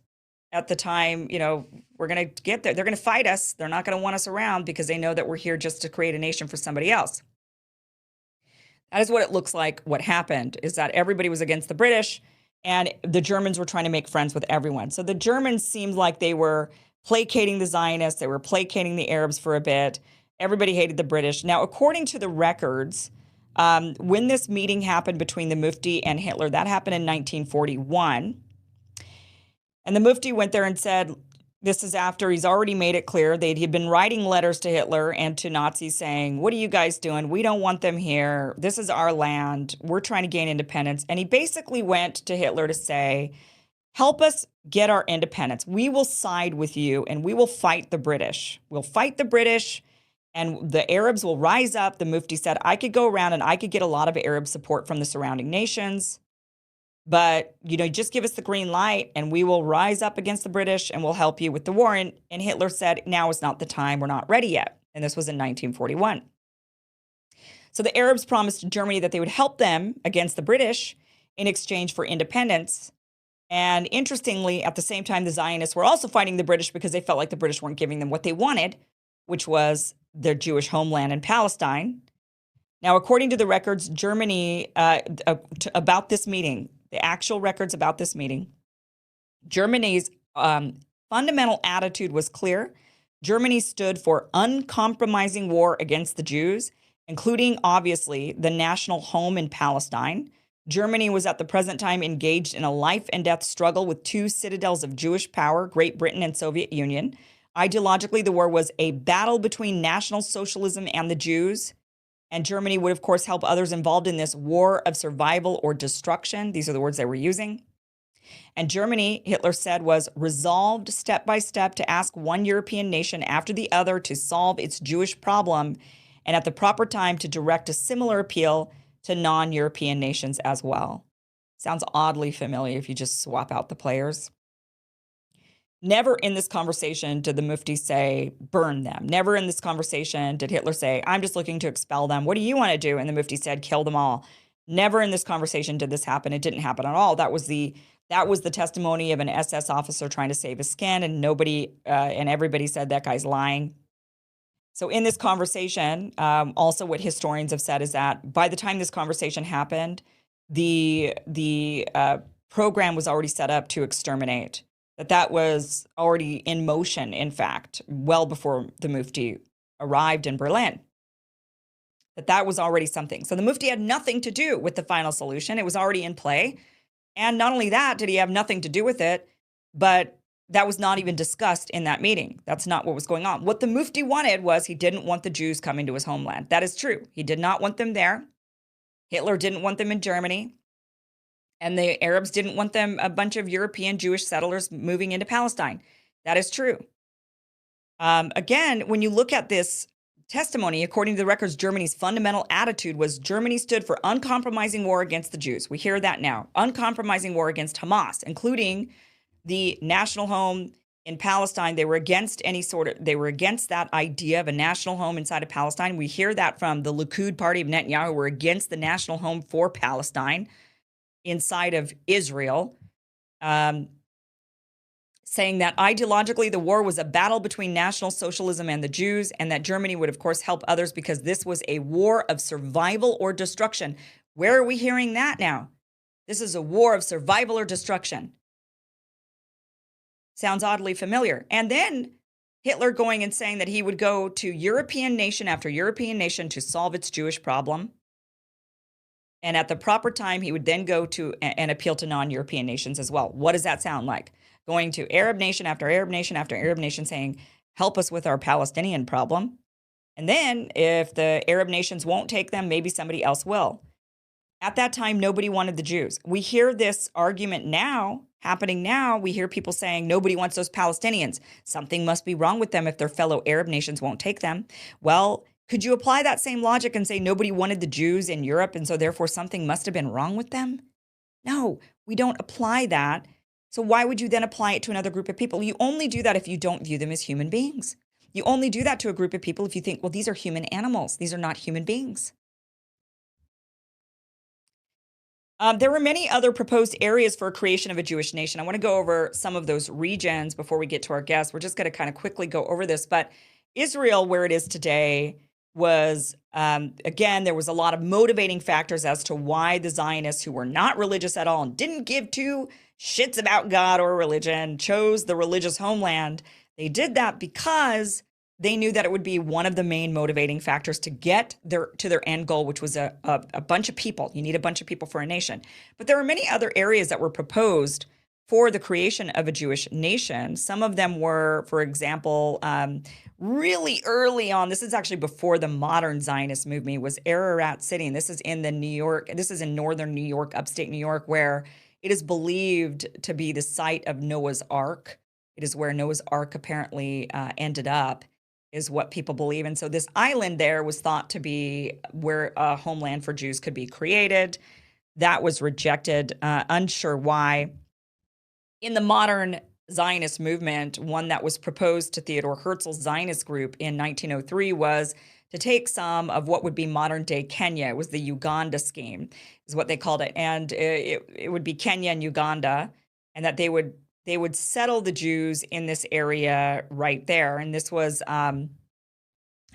At the time, we're going to get there. They're going to fight us. They're not going to want us around because they know that we're here just to create a nation for somebody else. That is what it looks like. What happened is that everybody was against the British, and the Germans were trying to make friends with everyone. So the Germans seemed like they were placating the Zionists. They were placating the Arabs for a bit. Everybody hated the British. Now, according to the records, when this meeting happened between the Mufti and Hitler, that happened in 1941. And the Mufti went there and said, This is after he's already made it clear that he'd been writing letters to Hitler and to Nazis saying, what are you guys doing? We don't want them here. This is our land. We're trying to gain independence. And he basically went to Hitler to say, help us get our independence. We will side with you and we will fight the British. We'll fight the British and the Arabs will rise up. The Mufti said, I could go around and I could get a lot of Arab support from the surrounding nations. But, just give us the green light and we will rise up against the British and we'll help you with the war. And Hitler said, now is not the time. We're not ready yet. And this was in 1941. So the Arabs promised Germany that they would help them against the British in exchange for independence. And interestingly, at the same time, the Zionists were also fighting the British because they felt like the British weren't giving them what they wanted, which was their Jewish homeland in Palestine. Now, according to the records, Germany, about this meeting, the actual records about this meeting, Germany's fundamental attitude was clear. Germany stood for uncompromising war against the Jews, including, obviously, the national home in Palestine. Germany was at the present time engaged in a life and death struggle with two citadels of Jewish power, Great Britain and Soviet Union. Ideologically, the war was a battle between National Socialism and the Jews. And Germany would, of course, help others involved in this war of survival or destruction. These are the words they were using. And Germany, Hitler said, was resolved step by step to ask one European nation after the other to solve its Jewish problem, and at the proper time to direct a similar appeal to non-European nations as well. Sounds oddly familiar if you just swap out the players. Never in this conversation did the Mufti say, burn them. Never in this conversation did Hitler say, I'm just looking to expel them. What do you want to do? And the Mufti said, kill them all. Never in this conversation did this happen. It didn't happen at all. That was the testimony of an SS officer trying to save his skin, and nobody and everybody said that guy's lying. So in this conversation, also what historians have said is that by the time this conversation happened, the program was already set up to exterminate. That was already in motion, in fact, well before the Mufti arrived in Berlin. That was already something. So the Mufti had nothing to do with the final solution. It was already in play. And not only that, did he have nothing to do with it, but that was not even discussed in that meeting. That's not what was going on. What the Mufti wanted was he didn't want the Jews coming to his homeland. That is true. He did not want them there. Hitler didn't want them in Germany. And the Arabs didn't want them, a bunch of European Jewish settlers moving into Palestine. That is true. Again, when you look at this testimony, according to the records, Germany's fundamental attitude was Germany stood for uncompromising war against the Jews. We hear that now. Uncompromising war against Hamas, including the national home in Palestine. They were against they were against that idea of a national home inside of Palestine. We hear that from the Likud party of Netanyahu. We're against the national home for Palestine inside of Israel, saying that ideologically the war was a battle between National Socialism and the Jews, and that Germany would, of course, help others because this was a war of survival or destruction. Where are we hearing that now? This is a war of survival or destruction. Sounds oddly familiar. And then Hitler going and saying that he would go to European nation after European nation to solve its Jewish problem. And at the proper time, he would then go to and appeal to non-European nations as well. What does that sound like? Going to Arab nation after Arab nation after Arab nation saying, help us with our Palestinian problem. And then if the Arab nations won't take them, maybe somebody else will. At that time, nobody wanted the Jews. We hear this argument now, happening now. We hear people saying nobody wants those Palestinians. Something must be wrong with them if their fellow Arab nations won't take them. Well, could you apply that same logic and say nobody wanted the Jews in Europe, and so therefore something must have been wrong with them? No, we don't apply that. So why would you then apply it to another group of people? You only do that if you don't view them as human beings. You only do that to a group of people if you think, well, these are human animals. These are not human beings. There were many other proposed areas for a creation of a Jewish nation. I want to go over some of those regions before we get to our guests. We're just going to kind of quickly go over this. But Israel, where it is today, was, again, there was a lot of motivating factors as to why the Zionists, who were not religious at all and didn't give two shits about God or religion, chose the religious homeland. They did that because they knew that it would be one of the main motivating factors to get to their end goal, which was a bunch of people. You need a bunch of people for a nation. But there are many other areas that were proposed for the creation of a Jewish nation. Some of them were, for example, really early on. This is actually before the modern Zionist movement. Was Ararat City, and this is in This is in northern New York, upstate New York, where it is believed to be the site of Noah's Ark. It is where Noah's Ark apparently ended up, is what people believe. And so this island there was thought to be where a homeland for Jews could be created. That was rejected, unsure why. In the modern Zionist movement, one that was proposed to Theodore Herzl's Zionist group in 1903 was to take some of what would be modern day Kenya. It was the Uganda scheme, is what they called it. And it would be Kenya and Uganda, and that they would settle the Jews in this area right there. And this was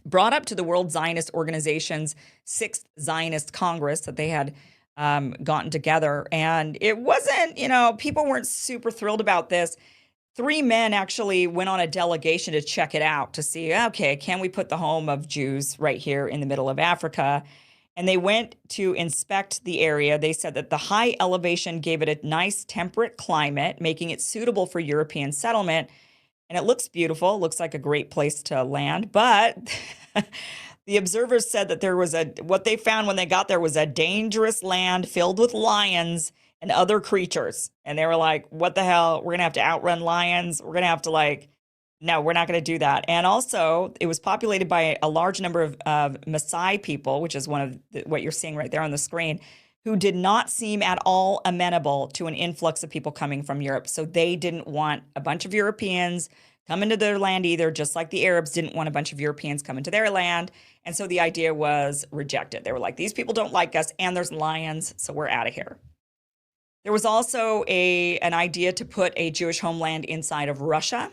brought up to the World Zionist Organization's 6th Zionist Congress that they had gotten together. And it wasn't, people weren't super thrilled about this. 3 men actually went on a delegation to check it out to see, okay, can we put the home of Jews right here in the middle of Africa? And they went to inspect the area. They said that the high elevation gave it a nice temperate climate, making it suitable for European settlement. And it looks beautiful. It looks like a great place to land. But the observers said that what they found when they got there was a dangerous land filled with lions and other creatures. And they were like, what the hell? We're going to have to outrun lions. We're going to have to no, we're not going to do that. And also, it was populated by a large number of Maasai people, which is one of what you're seeing right there on the screen, who did not seem at all amenable to an influx of people coming from Europe. So they didn't want a bunch of Europeans come into their land either, just like the Arabs didn't want a bunch of Europeans come into their land. And so the idea was rejected. They were like, these people don't like us, and there's lions, so we're out of here. There was also an idea to put a Jewish homeland inside of Russia.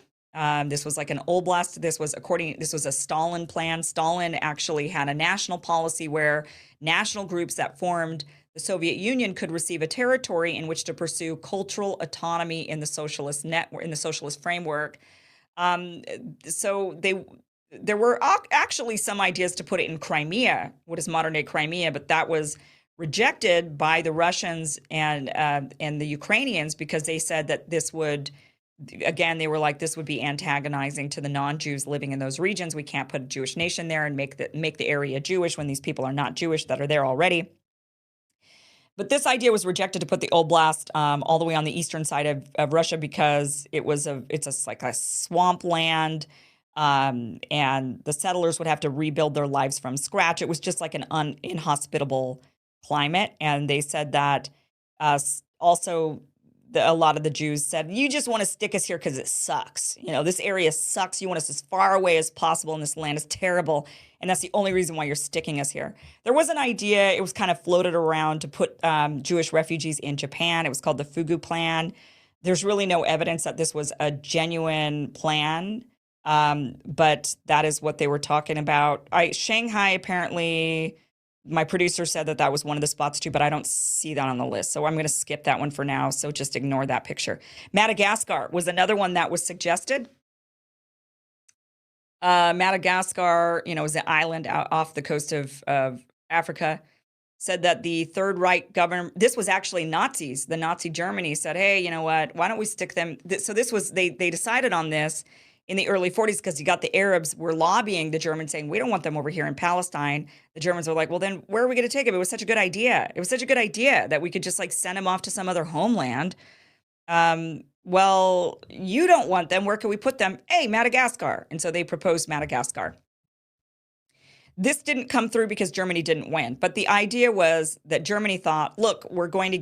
This was like an oblast. This was a Stalin plan. Stalin actually had a national policy where national groups that formed the Soviet Union could receive a territory in which to pursue cultural autonomy in the socialist framework. So there were actually some ideas to put it in Crimea, what is modern day Crimea, but that was rejected by the Russians and the Ukrainians because they said that this would. Again, they were like, this would be antagonizing to the non-Jews living in those regions. We can't put a Jewish nation there and make the area Jewish when these people are not Jewish that are there already. But this idea was rejected to put the oblast all the way on the eastern side of Russia because it's like a swamp land, and the settlers would have to rebuild their lives from scratch. It was just like an inhospitable climate, and they said that also. A lot of the Jews said, you just want to stick us here because it sucks. This area sucks. You want us as far away as possible, and this land is terrible. And that's the only reason why you're sticking us here. There was an idea, it was kind of floated around to put Jewish refugees in Japan. It was called the Fugu Plan. There's really no evidence that this was a genuine plan, but that is what they were talking about. Shanghai apparently... My producer said that was one of the spots too, but I don't see that on the list. So I'm going to skip that one for now. So just ignore that picture. Madagascar was another one that was suggested. Madagascar, is an island out off the coast of Africa. Said that the Third Reich government, this was actually Nazis. The Nazi Germany said, hey, you know what? Why don't we stick them? So this was, they decided on this in the early 40s because you got the Arabs were lobbying the Germans saying, we don't want them over here in Palestine. The Germans were like, well, then where are we going to take them? It was such a good idea. It was such a good idea that we could just send them off to some other homeland. Well, you don't want them. Where can we put them? Hey, Madagascar. And so they proposed Madagascar. This didn't come through because Germany didn't win. But the idea was that Germany thought, look, we're going to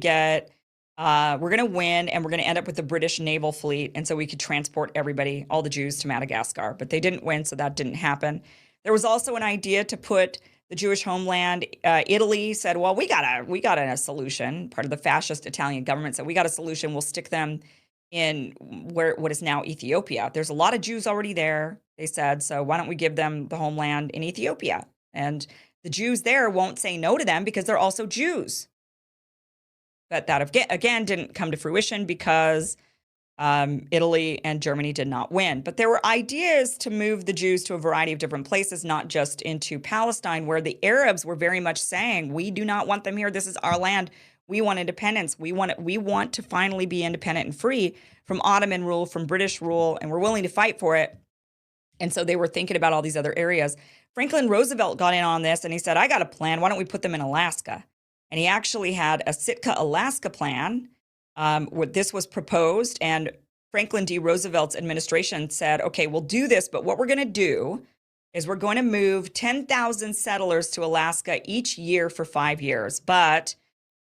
win, and we're going to end up with the British naval fleet. And so we could transport everybody, all the Jews, to Madagascar. But they didn't win, so that didn't happen. There was also an idea to put the Jewish homeland. Italy said, well, we got a solution. Part of the fascist Italian government said, we got a solution. We'll stick them in what is now Ethiopia. There's a lot of Jews already there, they said. So why don't we give them the homeland in Ethiopia? And the Jews there won't say no to them because they're also Jews. But that, again, didn't come to fruition because Italy and Germany did not win. But there were ideas to move the Jews to a variety of different places, not just into Palestine, where the Arabs were very much saying, we do not want them here. This is our land. We want independence. We want to finally be independent and free from Ottoman rule, from British rule, and we're willing to fight for it. And so they were thinking about all these other areas. Franklin Roosevelt got in on this and he said, I got a plan. Why don't we put them in Alaska? And he actually had a Sitka, Alaska plan. Where this was proposed, and Franklin D. Roosevelt's administration said, okay, we'll do this, but what we're going to do is we're going to move 10,000 settlers to Alaska each year for 5 years, but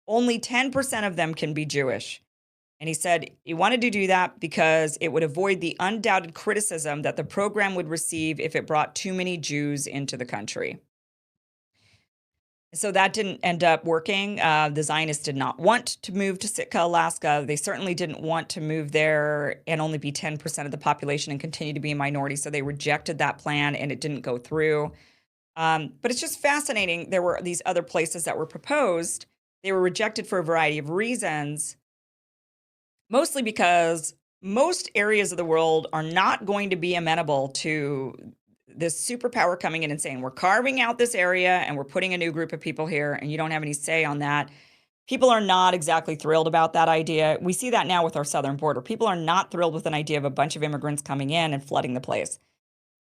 only 10% of them can be Jewish. And he said he wanted to do that because it would avoid the undoubted criticism that the program would receive if it brought too many Jews into the country. So that didn't end up working. The Zionists did not want to move to Sitka, Alaska. They certainly didn't want to move there and only be 10% of the population and continue to be a minority. So they rejected that plan and it didn't go through. But it's just fascinating. There were these other places that were proposed. They were rejected for a variety of reasons, mostly because most areas of the world are not going to be amenable to this superpower coming in and saying, we're carving out this area and we're putting a new group of people here and you don't have any say on that. People are not exactly thrilled about that idea. We see that now with our southern border. People are not thrilled with an idea of a bunch of immigrants coming in and flooding the place.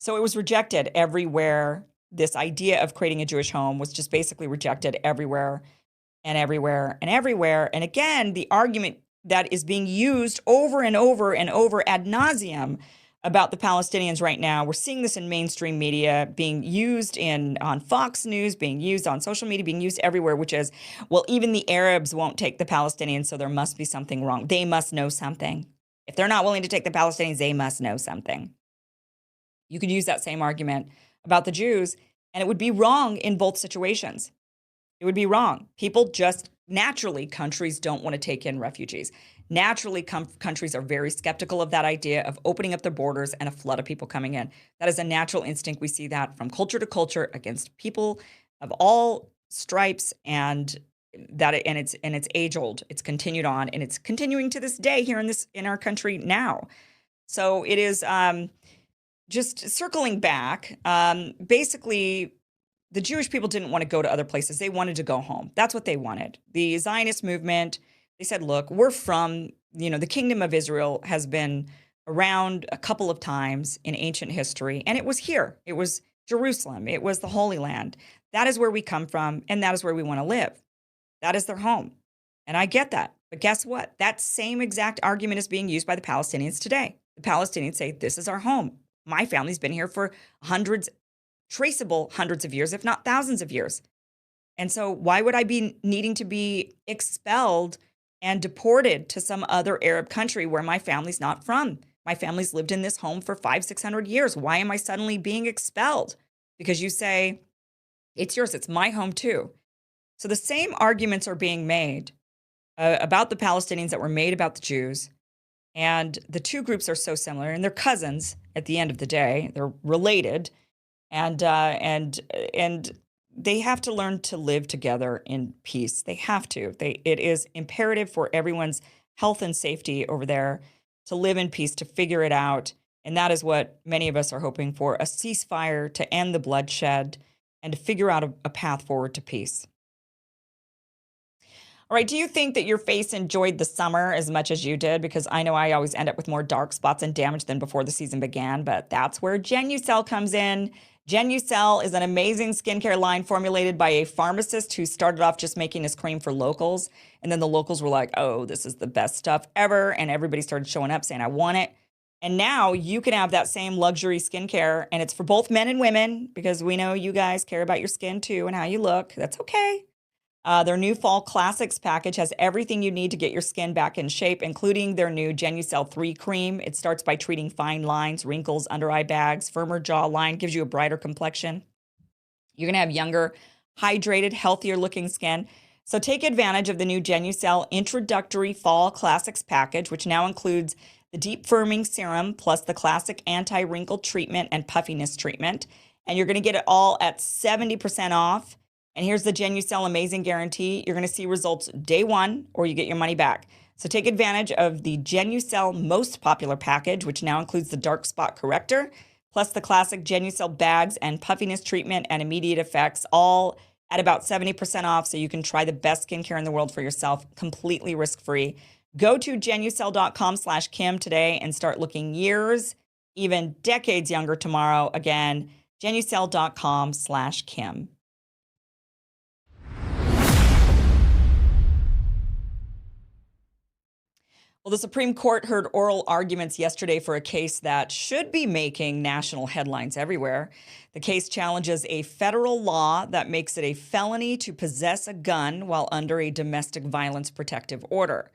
So it was rejected everywhere. This idea of creating a Jewish home was just basically rejected everywhere and everywhere and everywhere. And again, the argument that is being used over and over and over ad nauseum about the Palestinians right now. We're seeing this in mainstream media, being used on Fox News, being used on social media, being used everywhere, which is, well, even the Arabs won't take the Palestinians, so there must be something wrong. They must know something. If they're not willing to take the Palestinians, they must know something. You could use that same argument about the Jews, and it would be wrong in both situations. It would be wrong. People just naturally, countries don't want to take in refugees. Naturally, countries are very skeptical of that idea of opening up their borders and a flood of people coming in. That is a natural instinct. We see that from culture to culture against people of all stripes, and it's age old. It's continued on, and it's continuing to this day here in our country now. So it is just circling back. Basically, the Jewish people didn't want to go to other places. They wanted to go home. That's what they wanted. The Zionist movement, they said, look, we're from, the kingdom of Israel has been around a couple of times in ancient history, and it was here. It was Jerusalem. It was the Holy Land. That is where we come from, and that is where we want to live. That is their home. And I get that. But guess what? That same exact argument is being used by the Palestinians today. The Palestinians say, this is our home. My family's been here for traceable hundreds of years, if not thousands of years. And so why would I be needing to be expelled and deported to some other Arab country where my family's not from? My family's lived in this home for 500-600 years. Why am I suddenly being expelled? Because you say, it's yours, it's my home too. So the same arguments are being made about the Palestinians that were made about the Jews. And the two groups are so similar, and they're cousins at the end of the day. They're related. And they have to learn to live together in peace. They have to. It is imperative for everyone's health and safety over there to live in peace, to figure it out. And that is what many of us are hoping for, a ceasefire to end the bloodshed and to figure out a path forward to peace. All right, do you think that your face enjoyed the summer as much as you did? Because I know I always end up with more dark spots and damage than before the season began, but that's where Genucel comes in. Genucel is an amazing skincare line formulated by a pharmacist who started off just making his cream for locals. And then the locals were like, oh, this is the best stuff ever. And everybody started showing up saying, I want it. And now you can have that same luxury skincare. And it's for both men and women, because we know you guys care about your skin too and how you look. That's okay. Their new Fall Classics package has everything you need to get your skin back in shape, including their new Genucel 3 cream. It starts by treating fine lines, wrinkles, under-eye bags, firmer jawline, gives you a brighter complexion. You're going to have younger, hydrated, healthier-looking skin. So take advantage of the new Genucel Introductory Fall Classics package, which now includes the Deep Firming Serum plus the Classic Anti-Wrinkle Treatment and Puffiness Treatment. And you're going to get it all at 70% off. And here's the Genucel Amazing Guarantee. You're going to see results day one, or you get your money back. So take advantage of the Genucel Most Popular package, which now includes the Dark Spot Corrector, plus the classic Genucel Bags and Puffiness Treatment and Immediate Effects, all at about 70% off, so you can try the best skincare in the world for yourself, completely risk-free. Go to genucel.com/Kim today and start looking years, even decades younger tomorrow. Again, genucel.com/Kim. Well, the Supreme Court heard oral arguments yesterday for a case that should be making national headlines everywhere. The case challenges a federal law that makes it a felony to possess a gun while under a domestic violence protective order.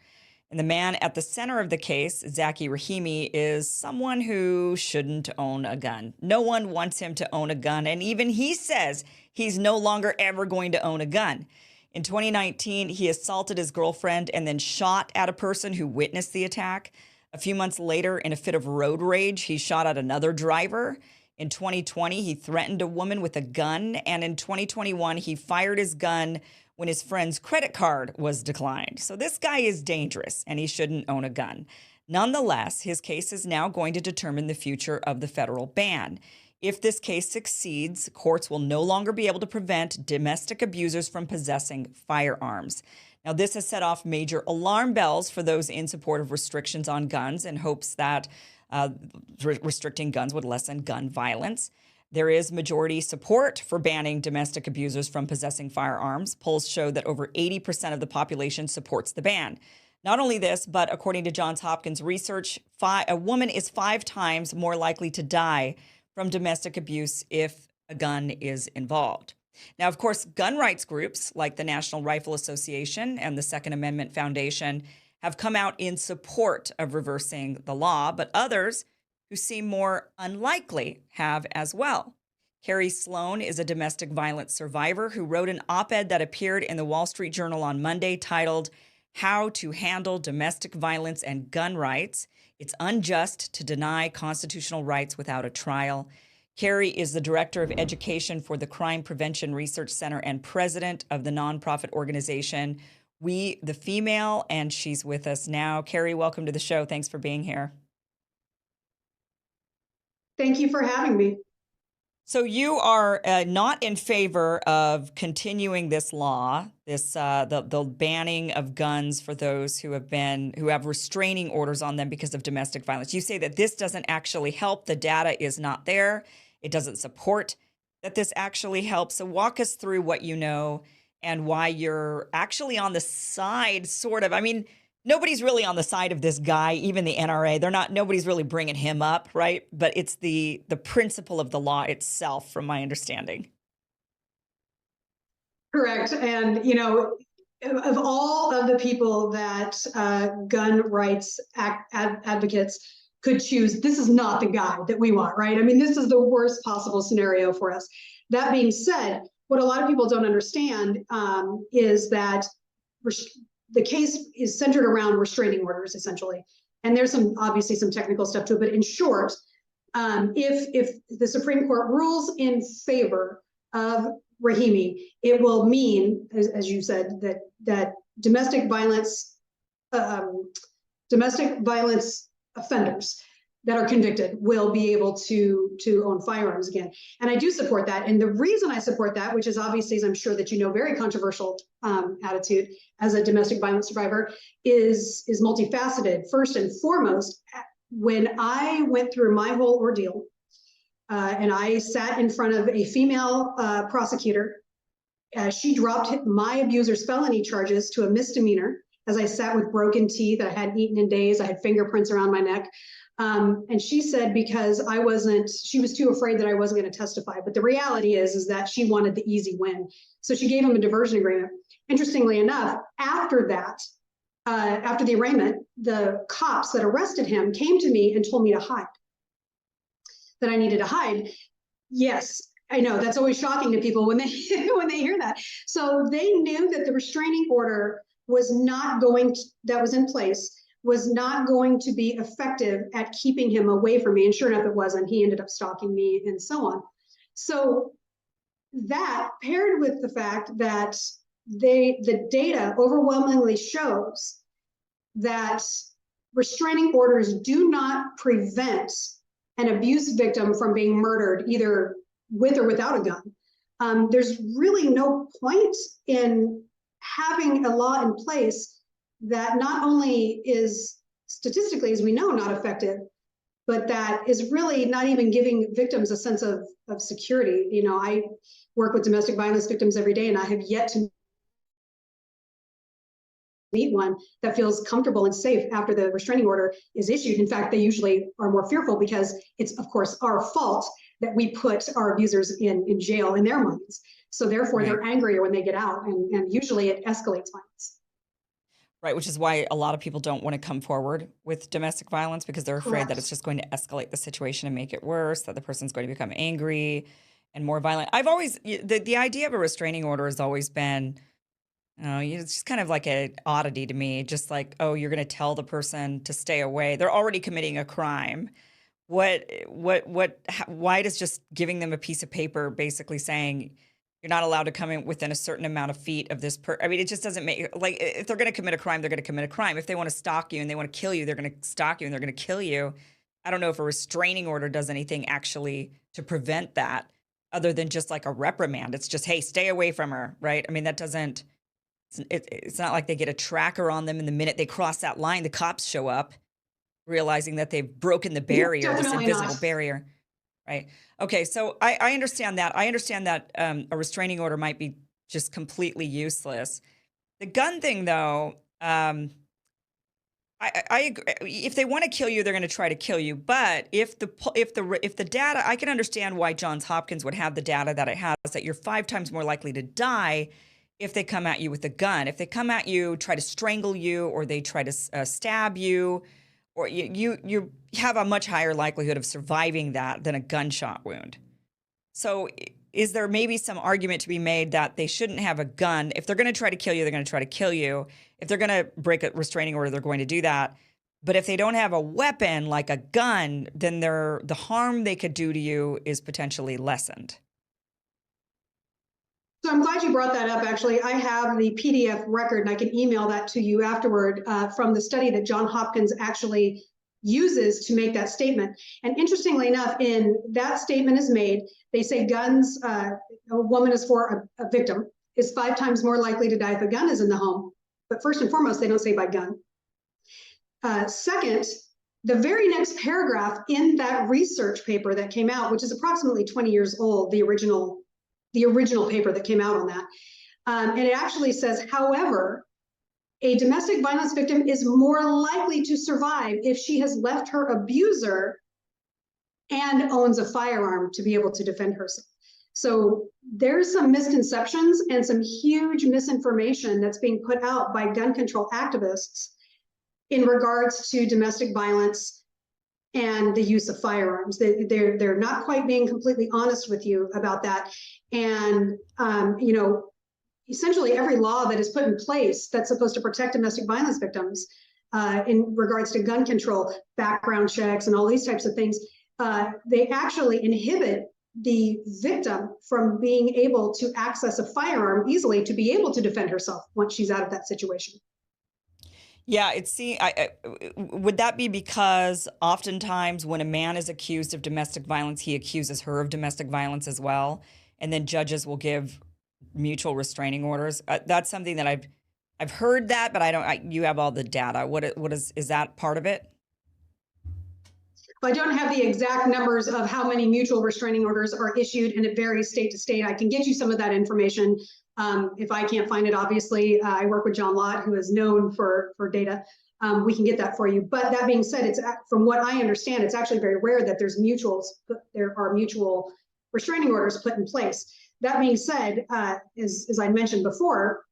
And the man at the center of the case, Zackey Rahimi, is someone who shouldn't own a gun. No one wants him to own a gun, and even he says he's no longer ever going to own a gun. In 2019, he assaulted his girlfriend and then shot at a person who witnessed the attack. A few months later, in a fit of road rage, he shot at another driver. In 2020, he threatened a woman with a gun. And in 2021, he fired his gun when his friend's credit card was declined. So this guy is dangerous and he shouldn't own a gun. Nonetheless, his case is now going to determine the future of the federal ban. If this case succeeds, courts will no longer be able to prevent domestic abusers from possessing firearms. Now, this has set off major alarm bells for those in support of restrictions on guns in hopes that restricting guns would lessen gun violence. There is majority support for banning domestic abusers from possessing firearms. Polls show that over 80% of the population supports the ban. Not only this, but according to Johns Hopkins research, a woman is 5 times more likely to die from domestic abuse if a gun is involved. Now, of course, gun rights groups like the National Rifle Association and the Second Amendment Foundation have come out in support of reversing the law, but others who seem more unlikely have as well. Carrie Sloan is a domestic violence survivor who wrote an op-ed that appeared in the Wall Street Journal on Monday titled, "How to Handle Domestic Violence and Gun Rights. It's unjust to deny constitutional rights without a trial." Carrie is the director of education for the Crime Prevention Research Center and president of the nonprofit organization We the Female, and she's with us now. Carrie, welcome to the show. Thanks for being here. Thank you for having me. So you are not in favor of continuing this law, the banning of guns for those who have restraining orders on them because of domestic violence. You say that this doesn't actually help. The data is not there. It doesn't support that this actually helps. So walk us through what you know and why you're actually on the side, sort of. I mean, nobody's really on the side of this guy, even the NRA. Nobody's really bringing him up, right? But it's the principle of the law itself, from my understanding. Correct. And, of all of the people that gun rights advocates could choose, this is not the guy that we want, right? I mean, this is the worst possible scenario for us. That being said, what a lot of people don't understand is that the case is centered around restraining orders, essentially. And there's obviously some technical stuff to it, but in short, if the Supreme Court rules in favor of Rahimi, it will mean, as you said, that domestic violence offenders that are convicted will be able to own firearms again. And I do support that. And the reason I support that, which is obviously, as I'm sure that you know, very controversial attitude as a domestic violence survivor, is multifaceted. First and foremost, when I went through my whole ordeal, and I sat in front of a female prosecutor, she dropped my abuser's felony charges to a misdemeanor as I sat with broken teeth. I hadn't eaten in days. I had fingerprints around my neck. And she said because she was too afraid that I wasn't going to testify. But the reality is that she wanted the easy win. So she gave him a diversion agreement. Interestingly enough, after that, after the arraignment, the cops that arrested him came to me and told me to hide, that I needed to hide. Yes, I know that's always shocking to people when they hear that. So they knew that the restraining order was in place was not going to be effective at keeping him away from me. And sure enough, it wasn't. He ended up stalking me and so on. So that, paired with the fact that the data overwhelmingly shows that restraining orders do not prevent an abuse victim from being murdered, either with or without a gun. there's really no point in having a law in place that not only is statistically, as we know, not effective, but that is really not even giving victims a sense of security. You know, I work with domestic violence victims every day, and I have yet to meet one that feels comfortable and safe after the restraining order is issued. In fact, they usually are more fearful because it's, of course, our fault that we put our abusers in jail in their minds. So therefore, Right. they're angrier when they get out, and usually it escalates violence. Right, which is why a lot of people don't want to come forward with domestic violence because they're afraid that it's just going to escalate the situation and make it worse, that the person's going to become angry and more violent. I've always, the idea of a restraining order has always been, it's just kind of like an oddity to me. Just like, oh, you're going to tell the person to stay away. They're already committing a crime. Why does just giving them a piece of paper basically saying you're not allowed to come in within a certain amount of feet of this I mean, it just doesn't make, like, if they're going to commit a crime, they're going to commit a crime. If they want to stalk you and they want to kill you, they're going to stalk you and they're going to kill you. I don't know if a restraining order does anything actually to prevent that other than just like a reprimand. It's just, hey, stay away from her, right? I mean, that doesn't, it's not like they get a tracker on them and the minute they cross that line, the cops show up realizing that they've broken the barrier, this invisible barrier. Right. Okay. So I understand that. I understand that a restraining order might be just completely useless. The gun thing, though, I agree. If they want to kill you, they're going to try to kill you. But if the data, I can understand why Johns Hopkins would have the data that it has, that you're 5 times more likely to die if they come at you with a gun. If they come at you, try to strangle you, or they try to stab you, or you have a much higher likelihood of surviving that than a gunshot wound. So is there maybe some argument to be made that they shouldn't have a gun? If they're going to try to kill you, they're going to try to kill you. If they're going to break a restraining order, they're going to do that. But if they don't have a weapon like a gun, then the harm they could do to you is potentially lessened. So I'm glad you brought that up. Actually, I have the PDF record, and I can email that to you afterward from the study that Johns Hopkins actually uses to make that statement. And interestingly enough, in that statement is made, they say guns, a woman is for a victim, is 5 times more likely to die if a gun is in the home. But first and foremost, they don't say by gun. Second, the very next paragraph in that research paper that came out, which is approximately 20 years old, the original paper that came out on that. And it actually says, however, a domestic violence victim is more likely to survive if she has left her abuser and owns a firearm to be able to defend herself. So there's some misconceptions and some huge misinformation that's being put out by gun control activists in regards to domestic violence and the use of firearms. They're not quite being completely honest with you about that. And, essentially every law that is put in place that's supposed to protect domestic violence victims in regards to gun control, background checks, and all these types of things, they actually inhibit the victim from being able to access a firearm easily to be able to defend herself once she's out of that situation. Yeah, would that be because oftentimes when a man is accused of domestic violence, he accuses her of domestic violence as well, and then judges will give mutual restraining orders? That's something that I've heard that, but you have all the data. Is that part of it? I don't have the exact numbers of how many mutual restraining orders are issued, and it varies state to state. I can get you some of that information. If I can't find it, obviously, I work with John Lott, who is known for data. We can get that for you. But that being said, from what I understand, it's actually very rare that there are mutual restraining orders put in place. That being said, as I mentioned before,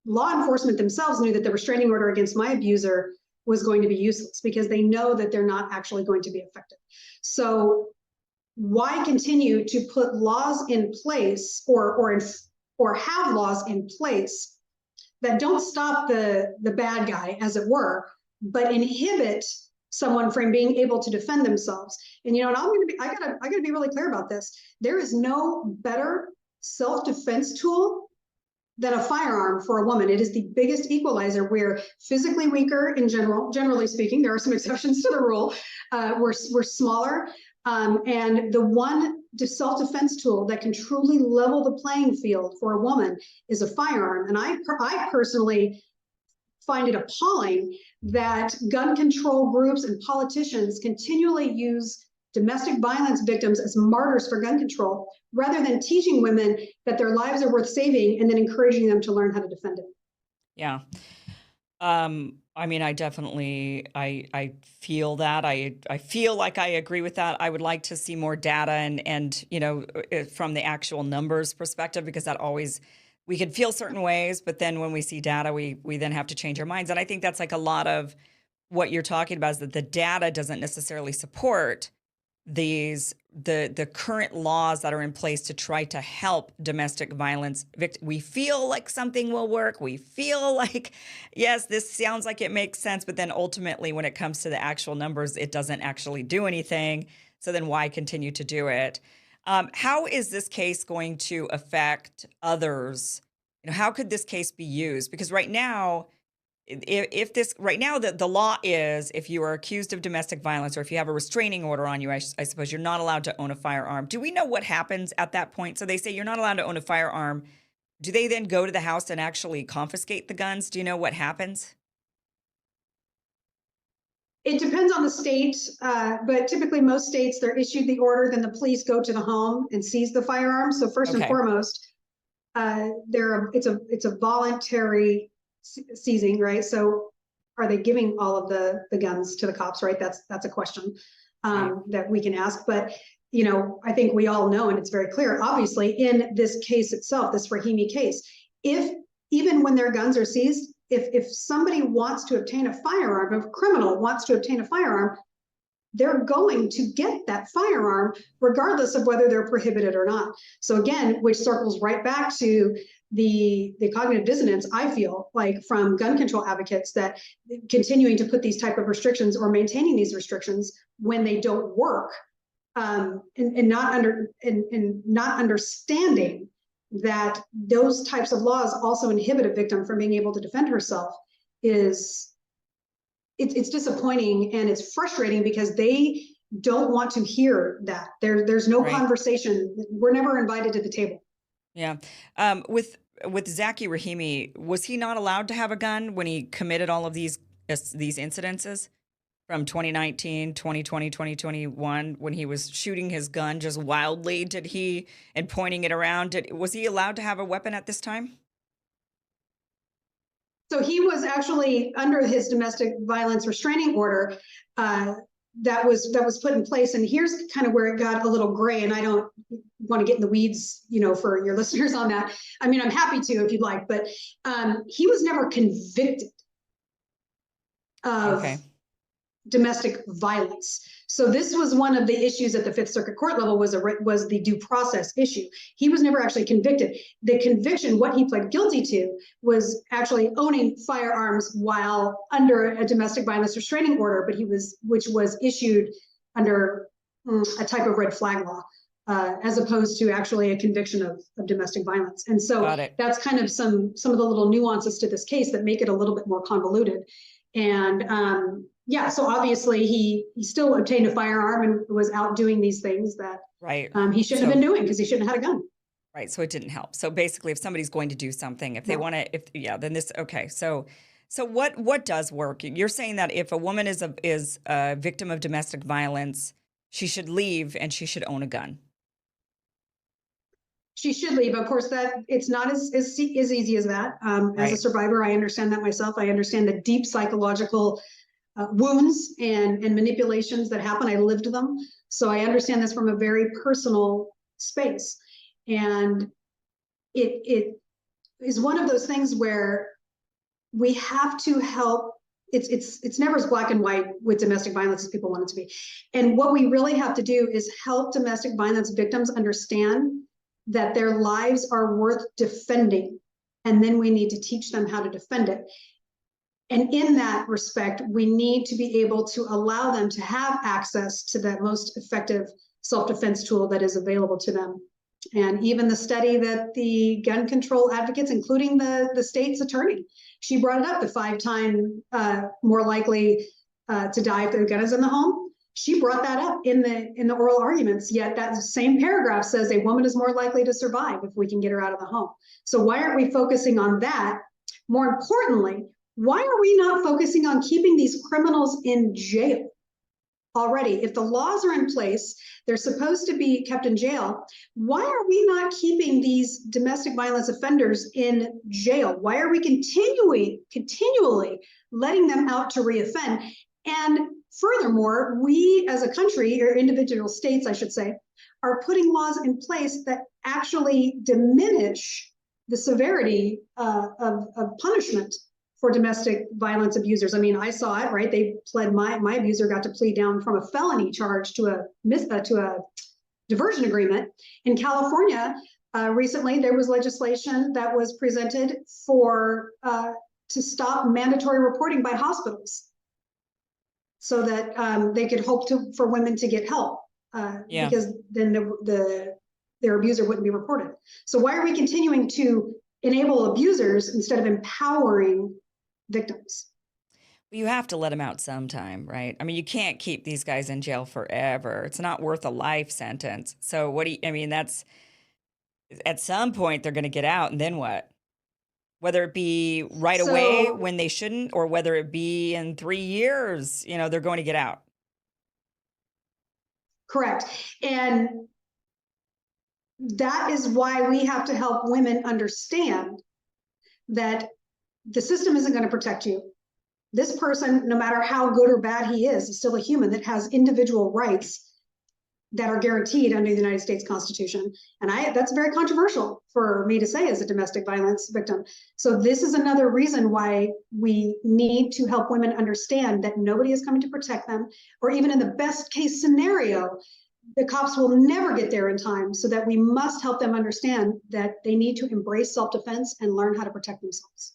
law enforcement themselves knew that the restraining order against my abuser was going to be useless because they know that they're not actually going to be effective. So why continue to put laws in place or have laws in place that don't stop the bad guy, as it were, but inhibit someone from being able to defend themselves? And and I gotta be really clear about this. There is no better self-defense tool than a firearm for a woman. It is the biggest equalizer. We're physically weaker in generally speaking. There are some exceptions to the rule. We're smaller. And the one self-defense tool that can truly level the playing field for a woman is a firearm. And I personally find it appalling that gun control groups and politicians continually use domestic violence victims as martyrs for gun control, rather than teaching women that their lives are worth saving and then encouraging them to learn how to defend it. Yeah. I mean, I definitely, I feel that. I feel like I agree with that. I would like to see more data and you know, from the actual numbers perspective, because that always, we could feel certain ways, but then when we see data, we then have to change our minds. And I think that's like a lot of what you're talking about, is that the data doesn't necessarily support the current laws that are in place to try to help domestic violence victims. We feel like something will work. We feel like, yes, this sounds like it makes sense, but then ultimately when it comes to the actual numbers, it doesn't actually do anything. So then why continue to do it? How is this case going to affect others? You know, how could this case be used? Because right now, the law is, if you are accused of domestic violence or if you have a restraining order on you, I suppose you're not allowed to own a firearm. Do we know what happens at that point? So they say you're not allowed to own a firearm. Do they then go to the house and actually confiscate the guns? Do you know what happens? It depends on the state, but typically most states, they're issued the order, then the police go to the home and seize the firearm. So first and foremost, it's a voluntary seizing, right? So are they giving all of the guns to the cops, right? That's a question that we can ask. But, you know, I think we all know, and it's very clear, obviously, in this case itself, this Rahimi case, even when their guns are seized, if somebody wants to obtain a firearm, if a criminal wants to obtain a firearm, they're going to get that firearm regardless of whether they're prohibited or not. So again, which circles right back to the cognitive dissonance, I feel like, from gun control advocates, that continuing to put these type of restrictions or maintaining these restrictions when they don't work, and not understanding that those types of laws also inhibit a victim from being able to defend herself, it's disappointing and it's frustrating, because they don't want to hear that. There's no conversation. We're never invited to the table. Yeah. With Zaki Rahimi, was he not allowed to have a gun when he committed all of these incidences from 2019, 2020, 2021, when he was shooting his gun just wildly? And pointing it around, was he allowed to have a weapon at this time? So he was actually under his domestic violence restraining order that was put in place. And here's kind of where it got a little gray, and I don't want to get in the weeds, you know, for your listeners on that. I mean, I'm happy to if you'd like, but he was never convicted of domestic violence. So this was one of the issues at the Fifth Circuit Court level, was the due process issue. He was never actually convicted. The conviction, what he pled guilty to, was actually owning firearms while under a domestic violence restraining order, which was issued under a type of red flag law, as opposed to actually a conviction of domestic violence. And so that's kind of some of the little nuances to this case that make it a little bit more convoluted. And yeah, so obviously he still obtained a firearm and was out doing these things that he shouldn't have been doing, because he shouldn't have had a gun. Right. So it didn't help. So basically, if somebody's going to do something, if they want to, then this, So what does work? You're saying that if a woman is a victim of domestic violence, she should leave and she should own a gun. She should leave. Of course, that it's not as easy as that. As a survivor, I understand that myself. I understand the deep psychological wounds and manipulations that happen. I lived them. So I understand this from a very personal space. And it is one of those things where we have to help. It's never as black and white with domestic violence as people want it to be. And what we really have to do is help domestic violence victims understand that their lives are worth defending. And then we need to teach them how to defend it. And in that respect, we need to be able to allow them to have access to that most effective self-defense tool that is available to them. And even the study that the gun control advocates, including the state's attorney, she brought it up, the 5 times more likely to die if the gun is in the home. She brought that up in the oral arguments, yet that same paragraph says a woman is more likely to survive if we can get her out of the home. So why aren't we focusing on that? More importantly, why are we not focusing on keeping these criminals in jail already? If the laws are in place, they're supposed to be kept in jail. Why are we not keeping these domestic violence offenders in jail? Why are we continually letting them out to reoffend? And furthermore, we as a country, or individual states, I should say, are putting laws in place that actually diminish the severity of punishment for domestic violence abusers. I mean, I saw it, right? They pled, my abuser got to plead down from a felony charge to a diversion agreement. In California, recently there was legislation that was presented for to stop mandatory reporting by hospitals, so that they could hope for women to get help, because then their abuser wouldn't be reported. So why are we continuing to enable abusers instead of empowering victims? You have to let them out sometime, right? I mean, you can't keep these guys in jail forever. It's not worth a life sentence. So that's, at some point they're going to get out, and then what? Whether it be right away when they shouldn't, or whether it be in 3 years, they're going to get out. Correct. And that is why we have to help women understand that the system isn't going to protect you. This person, no matter how good or bad he is still a human that has individual rights that are guaranteed under the United States Constitution. And that's very controversial for me to say as a domestic violence victim. So this is another reason why we need to help women understand that nobody is coming to protect them, or even in the best case scenario, the cops will never get there in time, so that we must help them understand that they need to embrace self-defense and learn how to protect themselves.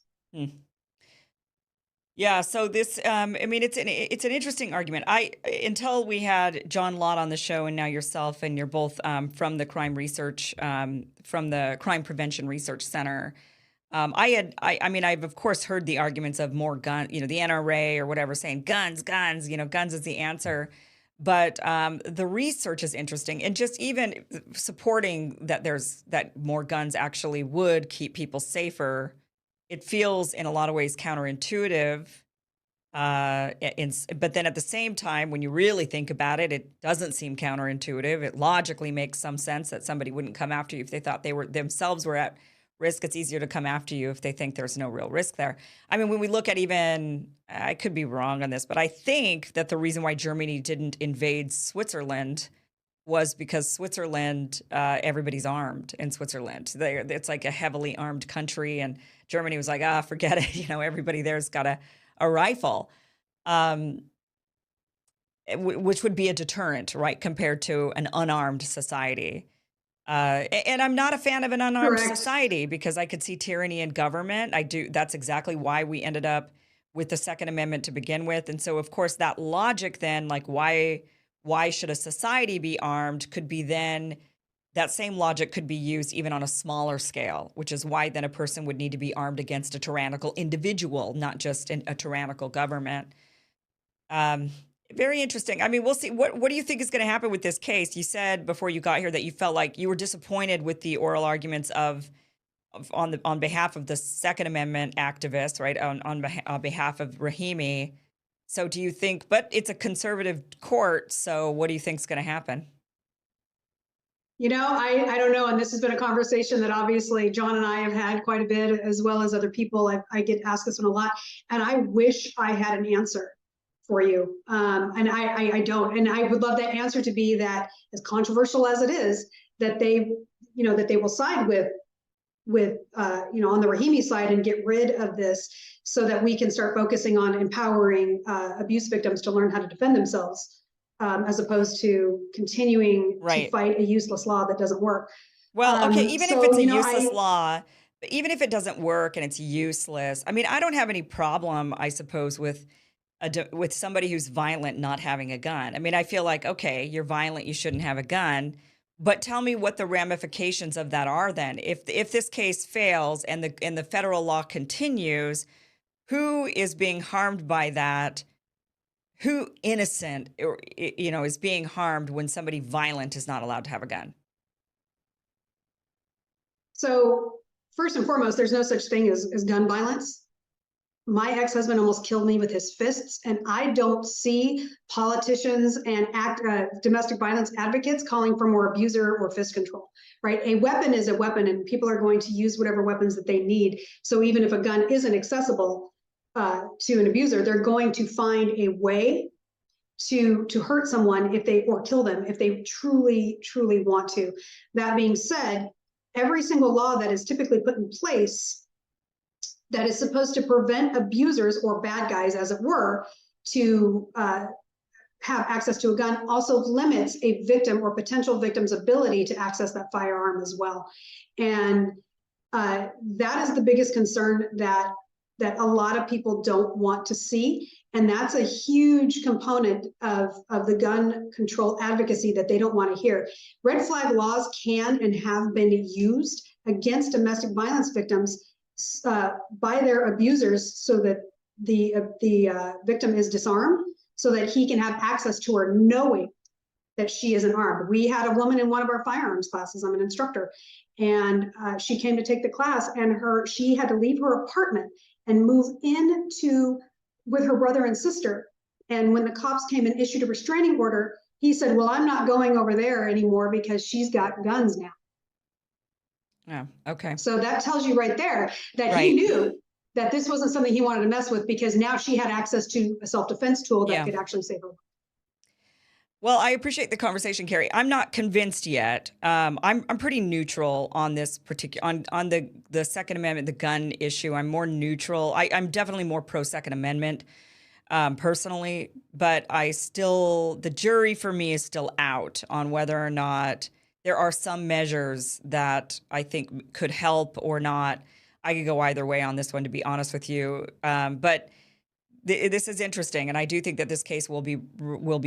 Yeah, so this, it's an interesting argument. Until we had John Lott on the show, and now yourself, and you're both from the crime research, from the Crime Prevention Research Center. I've of course heard the arguments of more gun, the NRA or whatever, saying guns, guns is the answer. But the research is interesting, and just even supporting that more guns actually would keep people safer. It feels in a lot of ways counterintuitive, but then at the same time, when you really think about it, it doesn't seem counterintuitive. It logically makes some sense that somebody wouldn't come after you if they thought they themselves were at risk. It's easier to come after you if they think there's no real risk there. I mean, when we look at I could be wrong on this, but I think that the reason why Germany didn't invade Switzerland was because Switzerland, everybody's armed in Switzerland. It's like a heavily armed country, and Germany was like, forget it. Everybody there's got a rifle, which would be a deterrent, right, compared to an unarmed society. And I'm not a fan of an unarmed society, because I could see tyranny in government. That's exactly why we ended up with the Second Amendment to begin with. And so, of course, that logic then, like why should a society be armed, could be then that same logic could be used even on a smaller scale, which is why then a person would need to be armed against a tyrannical individual, not just a tyrannical government. Very interesting. I mean, we'll see. What do you think is going to happen with this case? You said before you got here that you felt like you were disappointed with the oral arguments on behalf of the Second Amendment activists, right? On behalf of Rahimi. So do you think, but it's a conservative court, so what do you think is going to happen? I don't know. And this has been a conversation that obviously John and I have had quite a bit, as well as other people. I get asked this one a lot, and I wish I had an answer for you. And I don't. And I would love that answer to be that, as controversial as it is, that they will side with on the Rahimi side and get rid of this, so that we can start focusing on empowering abuse victims to learn how to defend themselves, as opposed to continuing to fight a useless law that doesn't work. Well, okay, even if it's a useless law, but even if it doesn't work and it's useless, I mean, I don't have any problem, I suppose, with somebody who's violent not having a gun. I mean, I feel like, okay, you're violent, you shouldn't have a gun. But tell me what the ramifications of that are then. If this case fails and the federal law continues, who is being harmed by that? who innocent or, is being harmed when somebody violent is not allowed to have a gun? So first and foremost, there's no such thing as gun violence. My ex-husband almost killed me with his fists, and I don't see politicians and domestic violence advocates calling for more abuser or fist control, right? A weapon is a weapon, and people are going to use whatever weapons that they need. So even if a gun isn't accessible to an abuser, they're going to find a way to hurt someone or kill them if they truly want to. That being said, every single law that is typically put in place that is supposed to prevent abusers or bad guys, as it were, to have access to a gun also limits a victim or potential victim's ability to access that firearm as well. And that is the biggest concern that a lot of people don't want to see. And that's a huge component of the gun control advocacy that they don't want to hear. Red flag laws can and have been used against domestic violence victims by their abusers so that the victim is disarmed, so that he can have access to her knowing that she isn't armed. We had a woman in one of our firearms classes. I'm an instructor, and she came to take the class, and she had to leave her apartment and move with her brother and sister. And when the cops came and issued a restraining order, he said, well, I'm not going over there anymore because she's got guns now. Yeah. Okay. So that tells you right there that Right. he knew that this wasn't something he wanted to mess with, because now she had access to a self-defense tool that could actually save her. Well, I appreciate the conversation, Carrie. I'm not convinced yet. I'm pretty neutral on this particular on the Second Amendment, the gun issue. I'm more neutral. I'm definitely more pro Second Amendment personally, but the jury for me is still out on whether or not there are some measures that I think could help or not. I could go either way on this one, to be honest with you. But this is interesting, and I do think that this case will be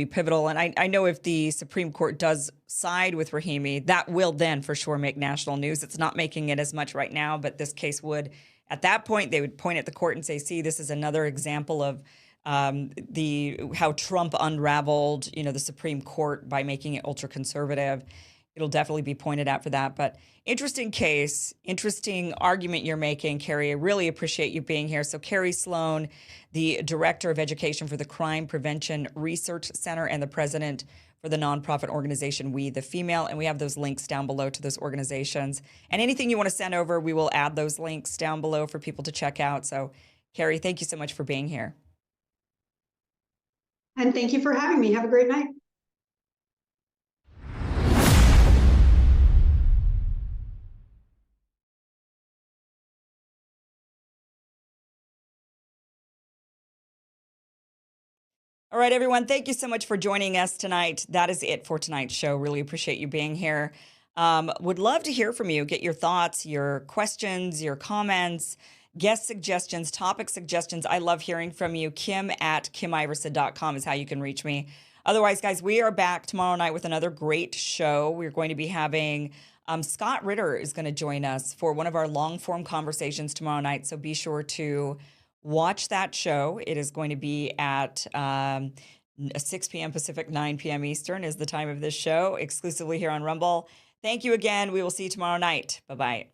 pivotal. And I know if the Supreme Court does side with Rahimi, that will then for sure make national news. It's not making it as much right now, but this case would. At that point, they would point at the court and say, "See, this is another example of how Trump unraveled, the Supreme Court by making it ultra conservative." It'll definitely be pointed out for that. But interesting case, interesting argument you're making, Carrie. I really appreciate you being here. So Carrie Sloan, the Director of Education for the Crime Prevention Research Center and the President for the nonprofit organization We the Female. And we have those links down below to those organizations. And anything you want to send over, we will add those links down below for people to check out. So Carrie, thank you so much for being here. And thank you for having me. Have a great night. All right, everyone. Thank you so much for joining us tonight. That is it for tonight's show. Really appreciate you being here. Would love to hear from you. Get your thoughts, your questions, your comments, guest suggestions, topic suggestions. I love hearing from you. Kim@KimIversen.com is how you can reach me. Otherwise, guys, we are back tomorrow night with another great show. We're going to be having Scott Ritter is going to join us for one of our long-form conversations tomorrow night. So be sure to watch that show. It is going to be at 6 p.m. Pacific, 9 p.m. Eastern is the time of this show, exclusively here on Rumble. Thank you again. We will see you tomorrow night. Bye-bye.